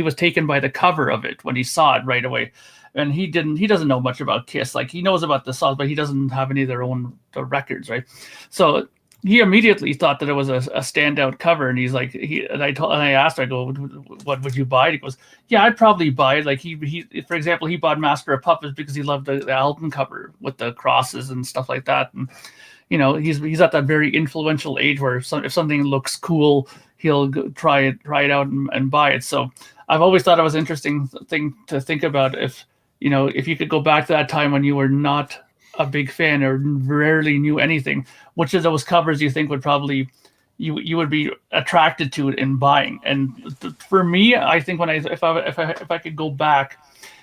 was taken by the cover of it when he saw it right away. And he doesn't know much about Kiss. Like he knows about the songs, but he doesn't have any of the records, right? So he immediately thought that it was a standout cover, and he's like, and I asked, I go, what would you buy? He goes, yeah, I'd probably buy it. Like he for example, he bought Master of Puppets because he loved the album cover with the crosses and stuff like that. And he's at that very influential age where if something looks cool, he'll try it out and buy it. So I've always thought it was an interesting thing to think about if you could go back to that time when you were not a big fan or rarely knew anything, which of those covers you think would probably you would be attracted to it in buying? And for me, I think if I could go back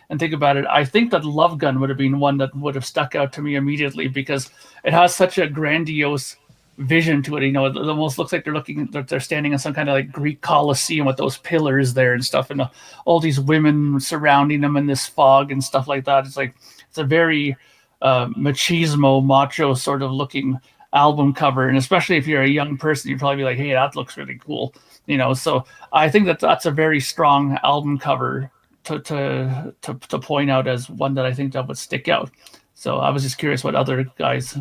and think about it, I think that Love Gun would have been one that would have stuck out to me immediately because it has such a grandiose vision to it. It almost looks like they're standing in some kind of like Greek Colosseum with those pillars there and stuff, and all these women surrounding them in this fog and stuff like that. It's a very machismo, macho sort of looking album cover, and especially if you're a young person, you'd probably be like, hey, that looks really cool. So I think that's a very strong album cover to point out as one that I think that would stick out. So I was just curious what other guys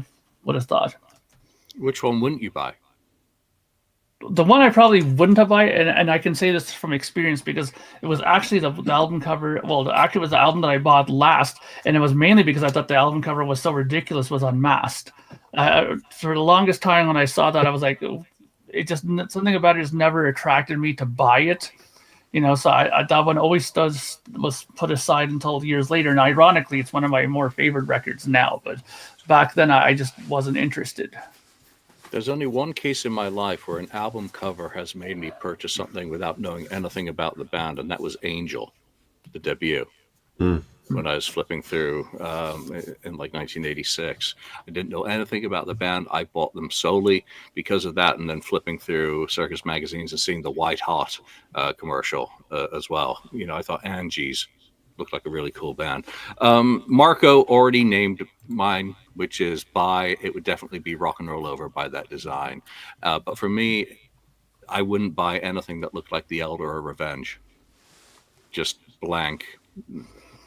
would have thought. Which one wouldn't you buy? The one I probably wouldn't have bought, and I can say this from experience because it was actually the album cover. Well, actually, it was the album that I bought last, and it was mainly because I thought the album cover was so ridiculous. Was Unmasked. For the longest time, when I saw that, I was like, it just something about it just never attracted me to buy it. So that one always was put aside until years later. And ironically, it's one of my more favorite records now. But back then, I just wasn't interested. There's only one case in my life where an album cover has made me purchase something without knowing anything about the band, and that was Angel, the debut. When I was flipping through in like 1986. I didn't know anything about the band. I bought them solely because of that, and then flipping through Circus magazines and seeing the White Hot commercial as well. I thought Angie's looked like a really cool band. Marco already named mine, which is it would definitely be Rock and Roll Over by that design. But for me, I wouldn't buy anything that looked like The Elder or Revenge. Just blank.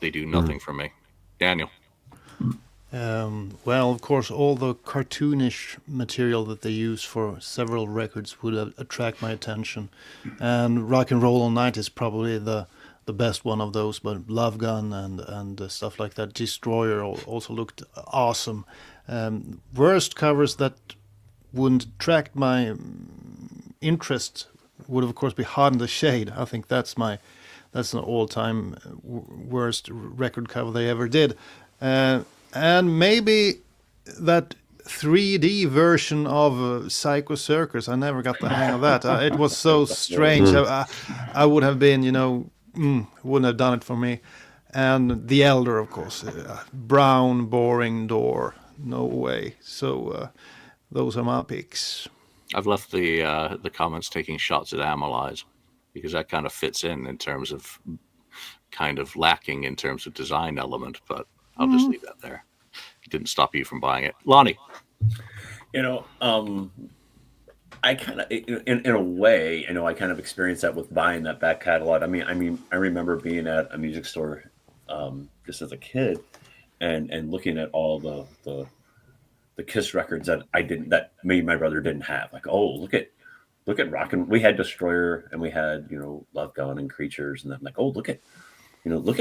They do nothing for me. Daniel. Well, of course, all the cartoonish material that they use for several records would attract my attention. And Rock and Roll All Night is probably the best one of those, but Love Gun and stuff like that. Destroyer also looked awesome. Worst covers that wouldn't attract my interest would, of course, be Hot in the Shade. I think that's an all-time worst record cover they ever did. And maybe that 3D version of Psycho Circus, I never got the hang of that. It was so strange. I would have been, wouldn't have done it for me. And The Elder, of course. Brown, boring door. No way. So those are my picks. I've left the comments taking shots at Amylize, because that kind of fits in terms of kind of lacking in terms of design element, but I'll just leave that there. It didn't stop you from buying it. Lonnie. I kind of, in a way, I kind of experienced that with buying that back catalog. I mean, I remember being at a music store just as a kid and looking at all the Kiss records that me and my brother didn't have. Like, oh, look at Rock and we had Destroyer and we had Love Gun and Creatures, and then like, oh, look at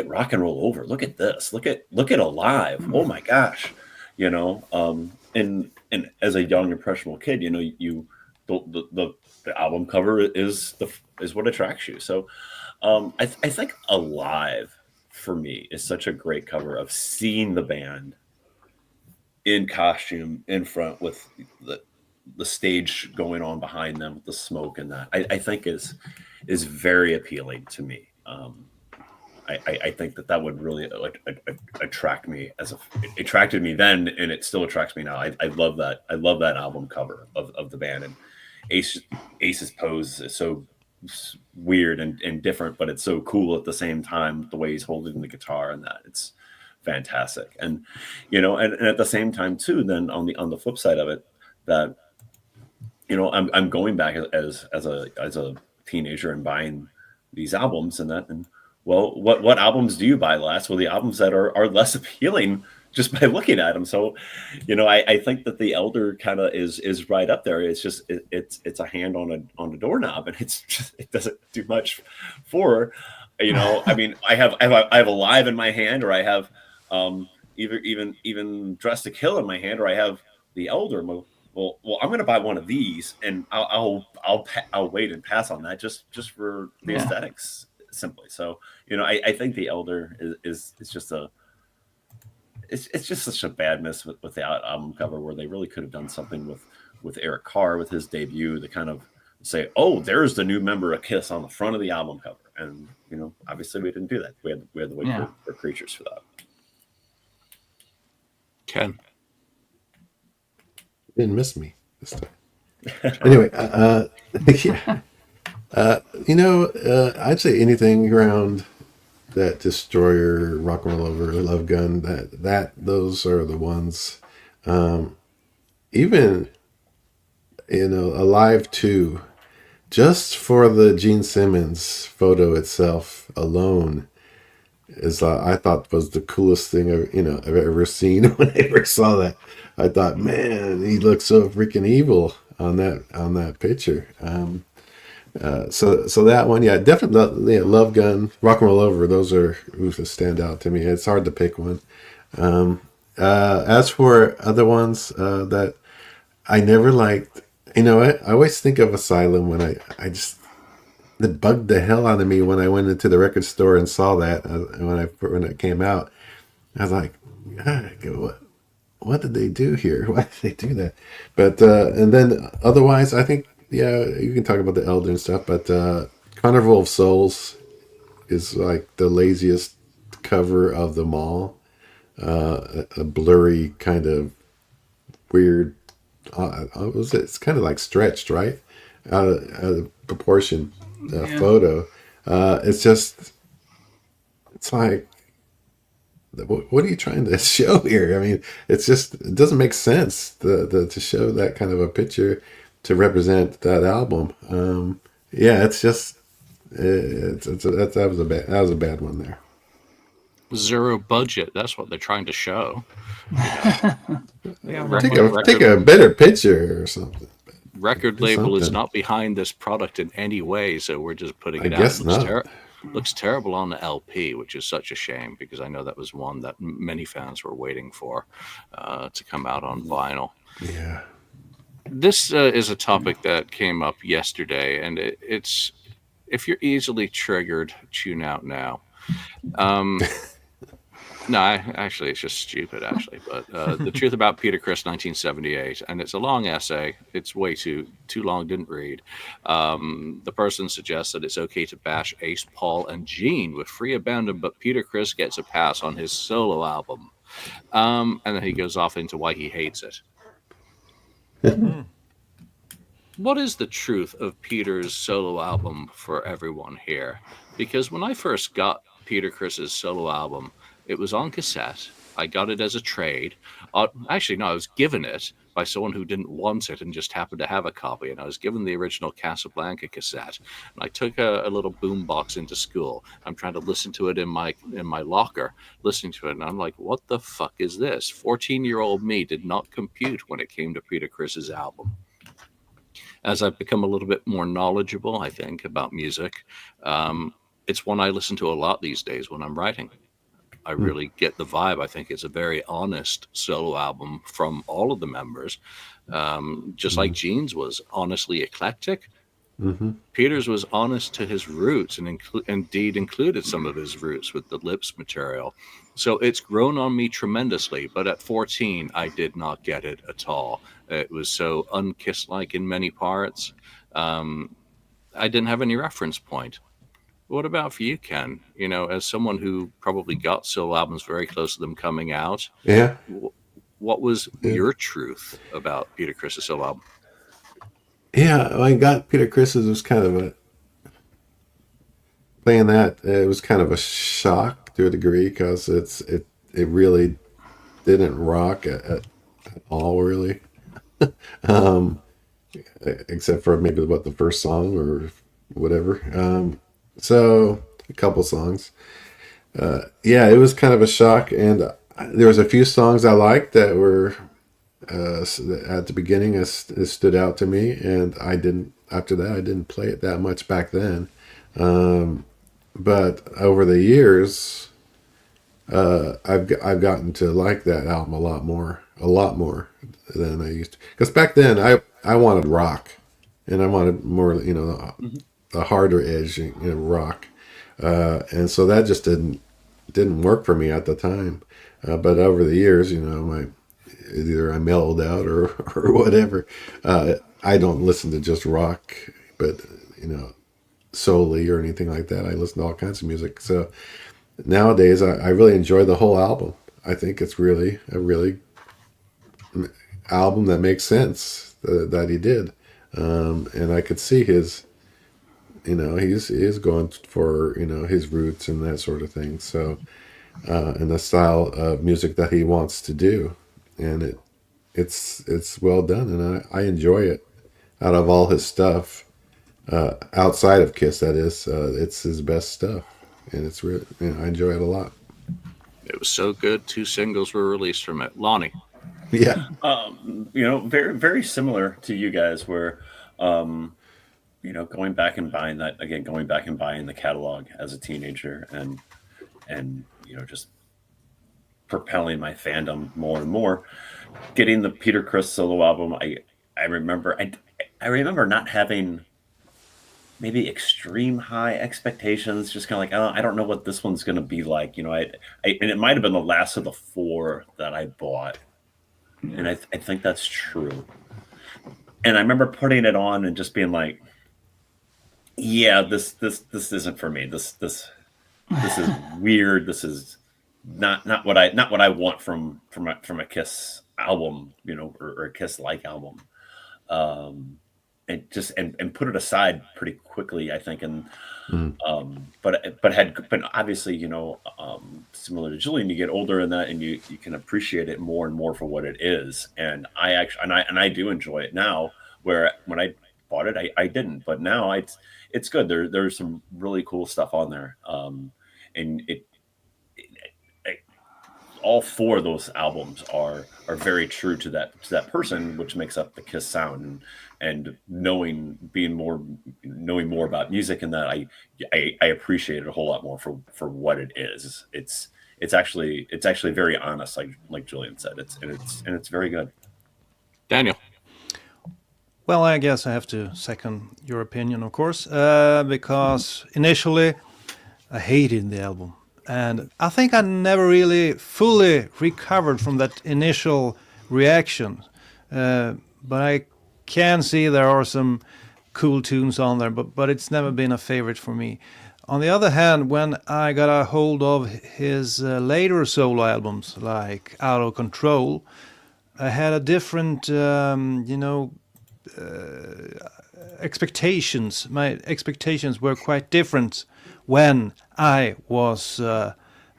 Rock and Roll Over. Look at this. Look at Alive. Oh my gosh, and as a young impressionable kid, the album cover is what attracts you. So I think Alive for me is such a great cover of seeing the band in costume in front with the stage going on behind them with the smoke and that I think is very appealing to me. I think that would really attract me it attracted me then, and it still attracts me now. I love that. I love that album cover of the band, and Ace's pose is so weird and different, but it's so cool at the same time. The way he's holding the guitar and that, it's fantastic. And and at the same time too, then on the flip side of it, that I'm going back as a teenager and buying these albums and that, and well, what albums do you buy last? Well, the albums that are less appealing just by looking at him. So, I think that the elder kind of is right up there. It's just it's a hand on a doorknob, and it doesn't do much for, I mean, I have Alive in my hand, or I have even Dress to Kill in my hand, or I have the elder. Well, I'm going to buy one of these, and I'll wait and pass on that just for the aesthetics simply. So, I think the elder is just it's just such a bad miss with the album cover, where they really could have done something with Eric Carr with his debut to kind of say, oh, there's the new member of Kiss on the front of the album cover. And, obviously we didn't do that. We had to wait for Creatures for that. Ken. You didn't miss me this time. Anyway, I'd say anything around that Destroyer, Rock and Roll Over, Love Gun, those are the ones. Even Alive 2, just for the Gene Simmons photo itself alone, is I thought was the coolest thing I've ever seen. When I first saw that, I thought, man, he looks so freaking evil on that picture. So that one, definitely, Love Gun, Rock and Roll Over, those are who stand out to me. It's hard to pick one. As for other ones that I never liked, I always think of Asylum when I just, it bugged the hell out of me when I went into the record store and saw that when it came out. I was like, what did they do here? Why did they do that? But and then otherwise, I think, you can talk about the Elder and stuff, but Carnival of Souls is like the laziest cover of them all. A blurry kind of weird. It's kind of like stretched, right? Out of proportion photo. It's like, what are you trying to show here? I mean, it doesn't make sense to show that kind of a picture to represent that album. It's just that was a bad one there. Zero budget. That's what they're trying to show. Take a better picture or something. Record label is not behind this product in any way, so we're just putting it out. Guess not. Looks terrible on the LP, which is such a shame, because I know that was one that many fans were waiting for to come out on vinyl. Yeah. This is a topic that came up yesterday, and it's, if you're easily triggered, tune out now. No, actually, it's just stupid, actually. But The Truth About Peter Criss, 1978, and it's a long essay. It's way too long, didn't read. The person suggests that it's okay to bash Ace, Paul, and Gene with free abandon, but Peter Criss gets a pass on his solo album. And then he goes off into why he hates it. What is the truth of Peter's solo album for everyone here? Because when I first got Peter Criss's solo album, it was on cassette. I got it as a trade. Actually, no, I was given it by someone who didn't want it and just happened to have a copy. And I was given the original Casablanca cassette. And I took a little boom box into school. I'm trying to listen to it in my locker, listening to it. And I'm like, what the fuck is this? 14-year-old me did not compute when it came to Peter Criss's album. As I've become a little bit more knowledgeable, I think, about music, it's one I listen to a lot these days when I'm writing. I really get the vibe. I think it's a very honest solo album from all of the members. Just like Gene's was honestly eclectic. Peter's was honest to his roots, and indeed included some of his roots with the Lips material. So it's grown on me tremendously, but at 14, I did not get it at all. It was so unkiss-like in many parts. I didn't have any reference point. What about for you, Ken? As someone who probably got solo albums very close to them coming out, what was your truth about Peter Criss's solo album? Yeah, when I got Peter Criss's, it was kind of playing that. It was kind of a shock to a degree, because it really didn't rock at all, really, except for maybe about the first song or whatever. So a couple songs. It was kind of a shock, and there was a few songs I liked that were at the beginning it stood out to me, and I didn't. After that, I didn't play it that much back then. But over the years, I've gotten to like that album a lot more than I used to. Because back then, I wanted rock, and I wanted more, a harder edge, rock, and so that just didn't work for me at the time. But over the years, either I mellowed out or or whatever. I don't listen to just rock, but solely or anything like that. I listen to all kinds of music. So nowadays, I really enjoy the whole album. I think it's really a really album that makes sense that he did, and I could see his, he's going for his roots and that sort of thing. So, and the style of music that he wants to do, and it's well done, and I enjoy it. Out of all his stuff, outside of Kiss, that is, it's his best stuff, and it's really, I enjoy it a lot. It was so good. 2 singles were released from it. Lonnie. Yeah. Very, very similar to you guys, where, going back and buying the catalog as a teenager, and just propelling my fandom more and more. Getting the Peter Criss solo album, I remember not having maybe extreme high expectations, just kind of like, oh, I don't know what this one's going to be like. And it might have been the last of the 4 that I bought. And I think that's true. And I remember putting it on and just being like, yeah, this isn't for me. This is weird. This is not what I want from a Kiss album, or a Kiss like album. And put it aside pretty quickly, I think. And but obviously, similar to Julian, you get older in that, and you can appreciate it more and more for what it is. And I do enjoy it now, where when I bought it, I didn't, but now it's good. There's some really cool stuff on there. And all 4 of those albums are very true to that person, which makes up the Kiss sound. And knowing more about music, and that I appreciate it a whole lot more for what it is. It's actually very honest, like Julian said. It's very good. Daniel. Well, I guess I have to second your opinion, of course, because initially I hated the album. And I think I never really fully recovered from that initial reaction. But I can see there are some cool tunes on there, but it's never been a favorite for me. On the other hand, when I got a hold of his later solo albums, like Out of Control, I had a different, expectations. My expectations were quite different when I was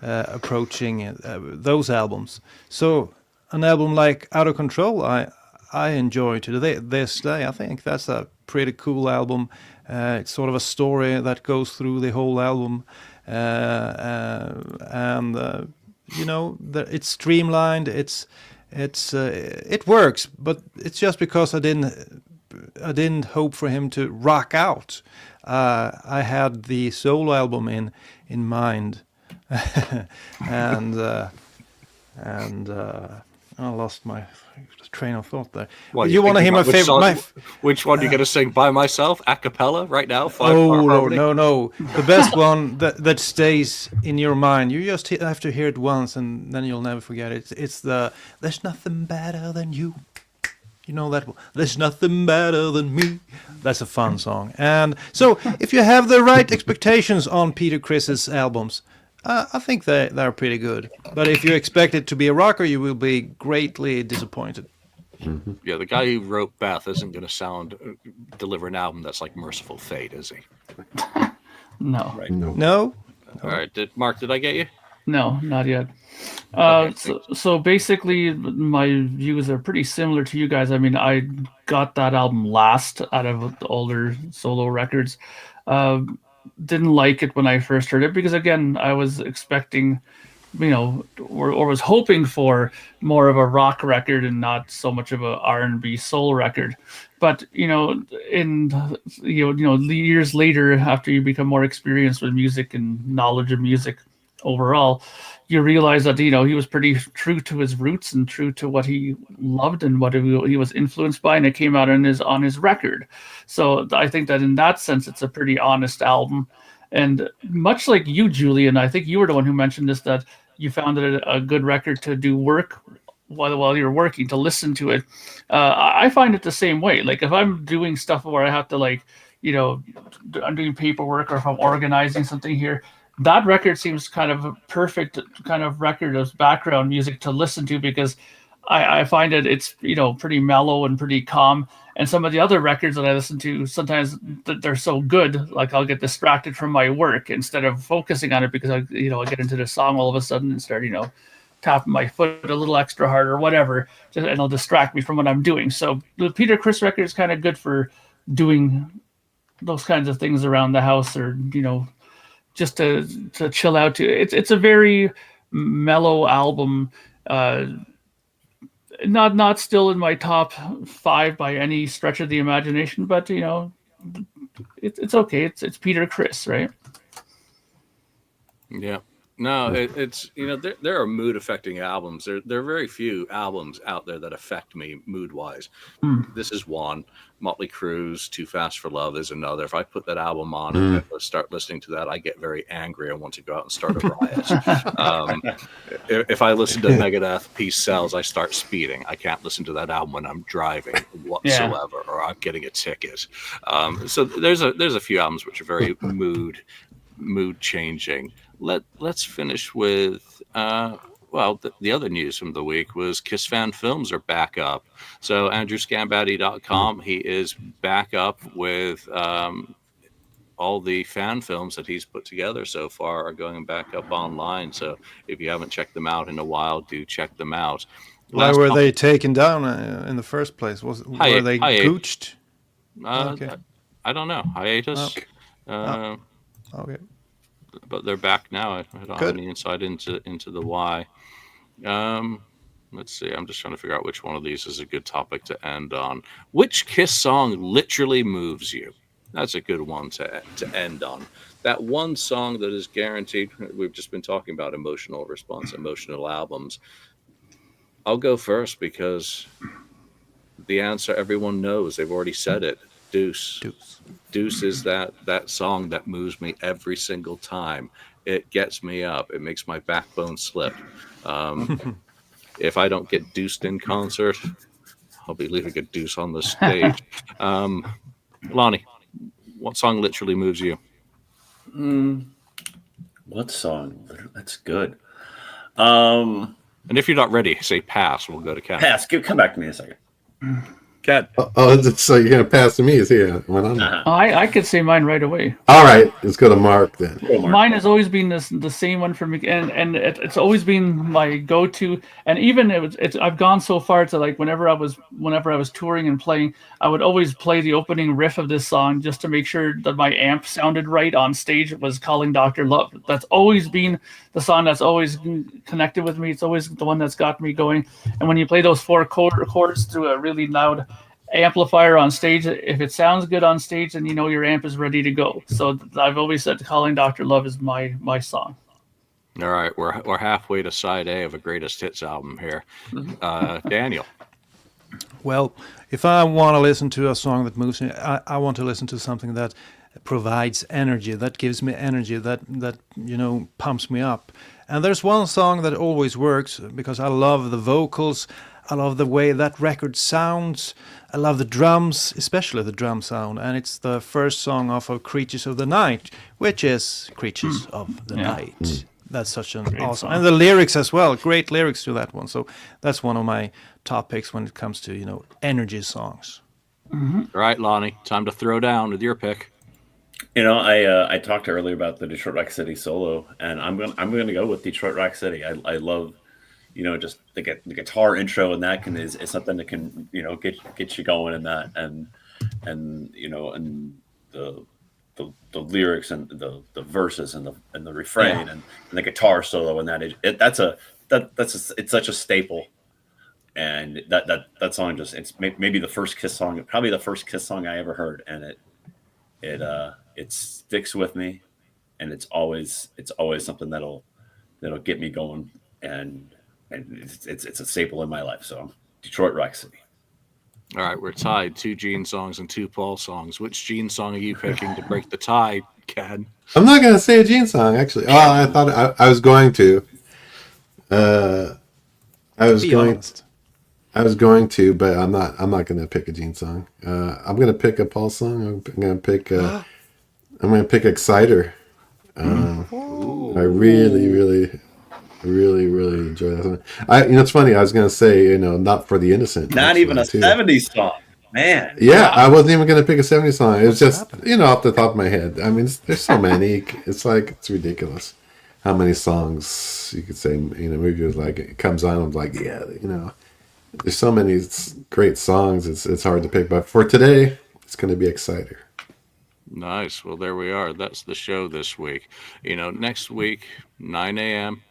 approaching those albums. So an album like Out of Control, I enjoy to this day. I think that's a pretty cool album. It's sort of a story that goes through the whole album, and it's streamlined. It works, but it's just because I didn't hope for him to rock out. I had the solo album in mind, and I lost my train of thought there. What, you want to hear my favorite? Which one are you going to sing by myself, a cappella, right now? No. The best one that stays in your mind. You just have to hear it once, and then you'll never forget it. It's the "There's Nothing Better Than You." You know that one? There's nothing better than me. That's a fun song. And so, if you have the right expectations on Peter Criss's albums, I think they're pretty good. But if you expect it to be a rocker, you will be greatly disappointed. Mm-hmm. Yeah, the guy who wrote Beth isn't going to deliver an album that's like Merciful Fate, is he? No. Right. No? All right, Mark, did I get you? No, not yet. So basically, my views are pretty similar to you guys. I mean, I got that album last out of the older solo records. Didn't like it when I first heard it because, again, I was expecting or was hoping for more of a rock record and not so much of a R&B soul record. But in years later, after you become more experienced with music and knowledge of music overall, you realize that he was pretty true to his roots and true to what he loved and what he was influenced by, and it came out on his record. So I think that in that sense, it's a pretty honest album. And much like you, Julian, I think you were the one who mentioned this, that you found it a good record to do work while you're working, to listen to it. I find it the same way. Like if I'm doing stuff where I have to I'm doing paperwork, or if I'm organizing something here, that record seems kind of a perfect kind of record as background music to listen to, because I find it's pretty mellow and pretty calm. And some of the other records that I listen to, sometimes they're so good, like I'll get distracted from my work instead of focusing on it, because I get into the song all of a sudden and start tapping my foot a little extra hard or whatever, and it'll distract me from what I'm doing. So the Peter Criss record is kind of good for doing those kinds of things around the house, or just to chill out to. It's a very mellow album. Not still in my top 5 by any stretch of the imagination, but it's okay. It's Peter Criss, right? Yeah. No, it's there are mood affecting albums. There are very few albums out there that affect me mood wise. This is one. Motley Crue's Too Fast for Love is another. If I put that album on and I start listening to that, I get very angry. I want to go out and start a riot. If I listen to Megadeth Peace Sells, I start speeding. I can't listen to that album when I'm driving whatsoever, or I'm getting a ticket. So there's a few albums which are very mood changing. Let's finish with the other news from the week was Kiss Fan Films are back up. So AndrewScambatti.com, he is back up with all the fan films that he's put together so far are going back up online. So if you haven't checked them out in a while, do check them out. Why were they taken down in the first place? Were they gooched? Okay. I don't know. Hiatus. Okay. But they're back now. I don't have any insight into the why. Let's see. I'm just trying to figure out which one of these is a good topic to end on. Which Kiss song literally moves you? That's a good one to end on. That one song that is guaranteed. We've just been talking about emotional response, emotional albums. I'll go first because the answer everyone knows. They've already said it. Deuce is that song that moves me every single time. It gets me up. It makes my backbone slip. If I don't get deuced in concert, I'll be leaving a deuce on the stage. Lonnie, what song literally moves you? What song? That's good. And if you're not ready, say pass. We'll go to Kat. Pass. Come back to me a second. Kat. So you're going to pass to me? Is he? I could say mine right away. All right, let's go to Mark then. Mine has always been the same one for me, and it's always been my go-to. And even I've gone so far to, like, whenever I was touring and playing, I would always play the opening riff of this song just to make sure that my amp sounded right on stage. It was Calling Dr. Love. That's always been the song that's always connected with me. It's always the one that's got me going. And when you play those 4 chords through a really loud amplifier on stage, if it sounds good on stage, then your amp is ready to go. So I've always said Calling Dr. Love is my song. All right, we're halfway to side A of a greatest hits album here. Daniel. Well, if I want to listen to a song that moves me, I want to listen to something that provides energy, that gives me energy, that pumps me up. And there's one song that always works because I love the vocals. I love the way that record sounds. I love the drums, especially the drum sound. And it's the first song off of Creatures of the Night, which is Creatures of the Night. That's such an awesome song. And the lyrics as well. Great lyrics to that one. So that's one of my top picks when it comes to, energy songs. Mm-hmm. All right, Lonnie, time to throw down with your pick. I talked earlier about the Detroit Rock City solo, and I'm going to go with Detroit Rock City. I love just the guitar intro, and that is something that can, get you going in that, and the the lyrics and the verses and the refrain and the guitar solo and it's such a staple. And that song it's maybe the first Kiss song, probably the first Kiss song I ever heard, and it sticks with me, and it's always something that'll get me going, and it's a staple in my life. So Detroit Rock City. All right, we're tied. 2 Gene songs and 2 Paul songs. Which Gene song are you picking to break the tie, Ken? I'm not going to say a Gene song, actually. Oh, I thought I was going to. I was going to, but I'm not going to pick a Gene song. I'm going to pick a Paul song. I'm going to pick Exciter. I really enjoy that song. It's funny. I was going to say, Not for the Innocent. Not even a 70s song, man. Yeah, I wasn't even going to pick a 70s song. It was just, off the top of my head. I mean, there's so many. It's ridiculous how many songs you could say. Maybe it was like it comes on. I'm like, yeah, there's so many great songs. It's hard to pick. But for today, it's going to be Exciter. Nice. Well, there we are. That's the show this week. Next week, 9 a.m.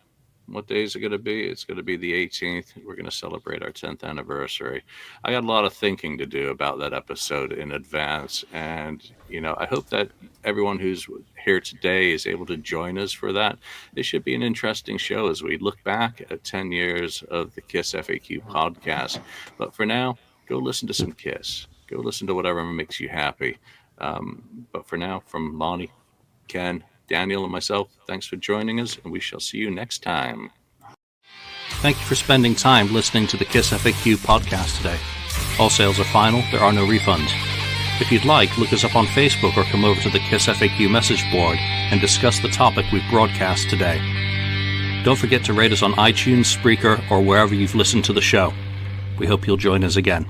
What day is it going to be? It's going to be the 18th. We're going to celebrate our 10th anniversary. I got a lot of thinking to do about that episode in advance. And, I hope that everyone who's here today is able to join us for that. It should be an interesting show as we look back at 10 years of the KissFAQ podcast. But for now, go listen to some Kiss. Go listen to whatever makes you happy. But for now, from Lonnie, Ken, Daniel, and myself, thanks for joining us, and we shall see you next time. Thank you for spending time listening to the KissFAQ podcast today. All sales are final. There are no refunds. If you'd like, look us up on Facebook or come over to the KissFAQ message board and discuss the topic we've broadcast today. Don't forget to rate us on iTunes, Spreaker, or wherever you've listened to the show. We hope you'll join us again.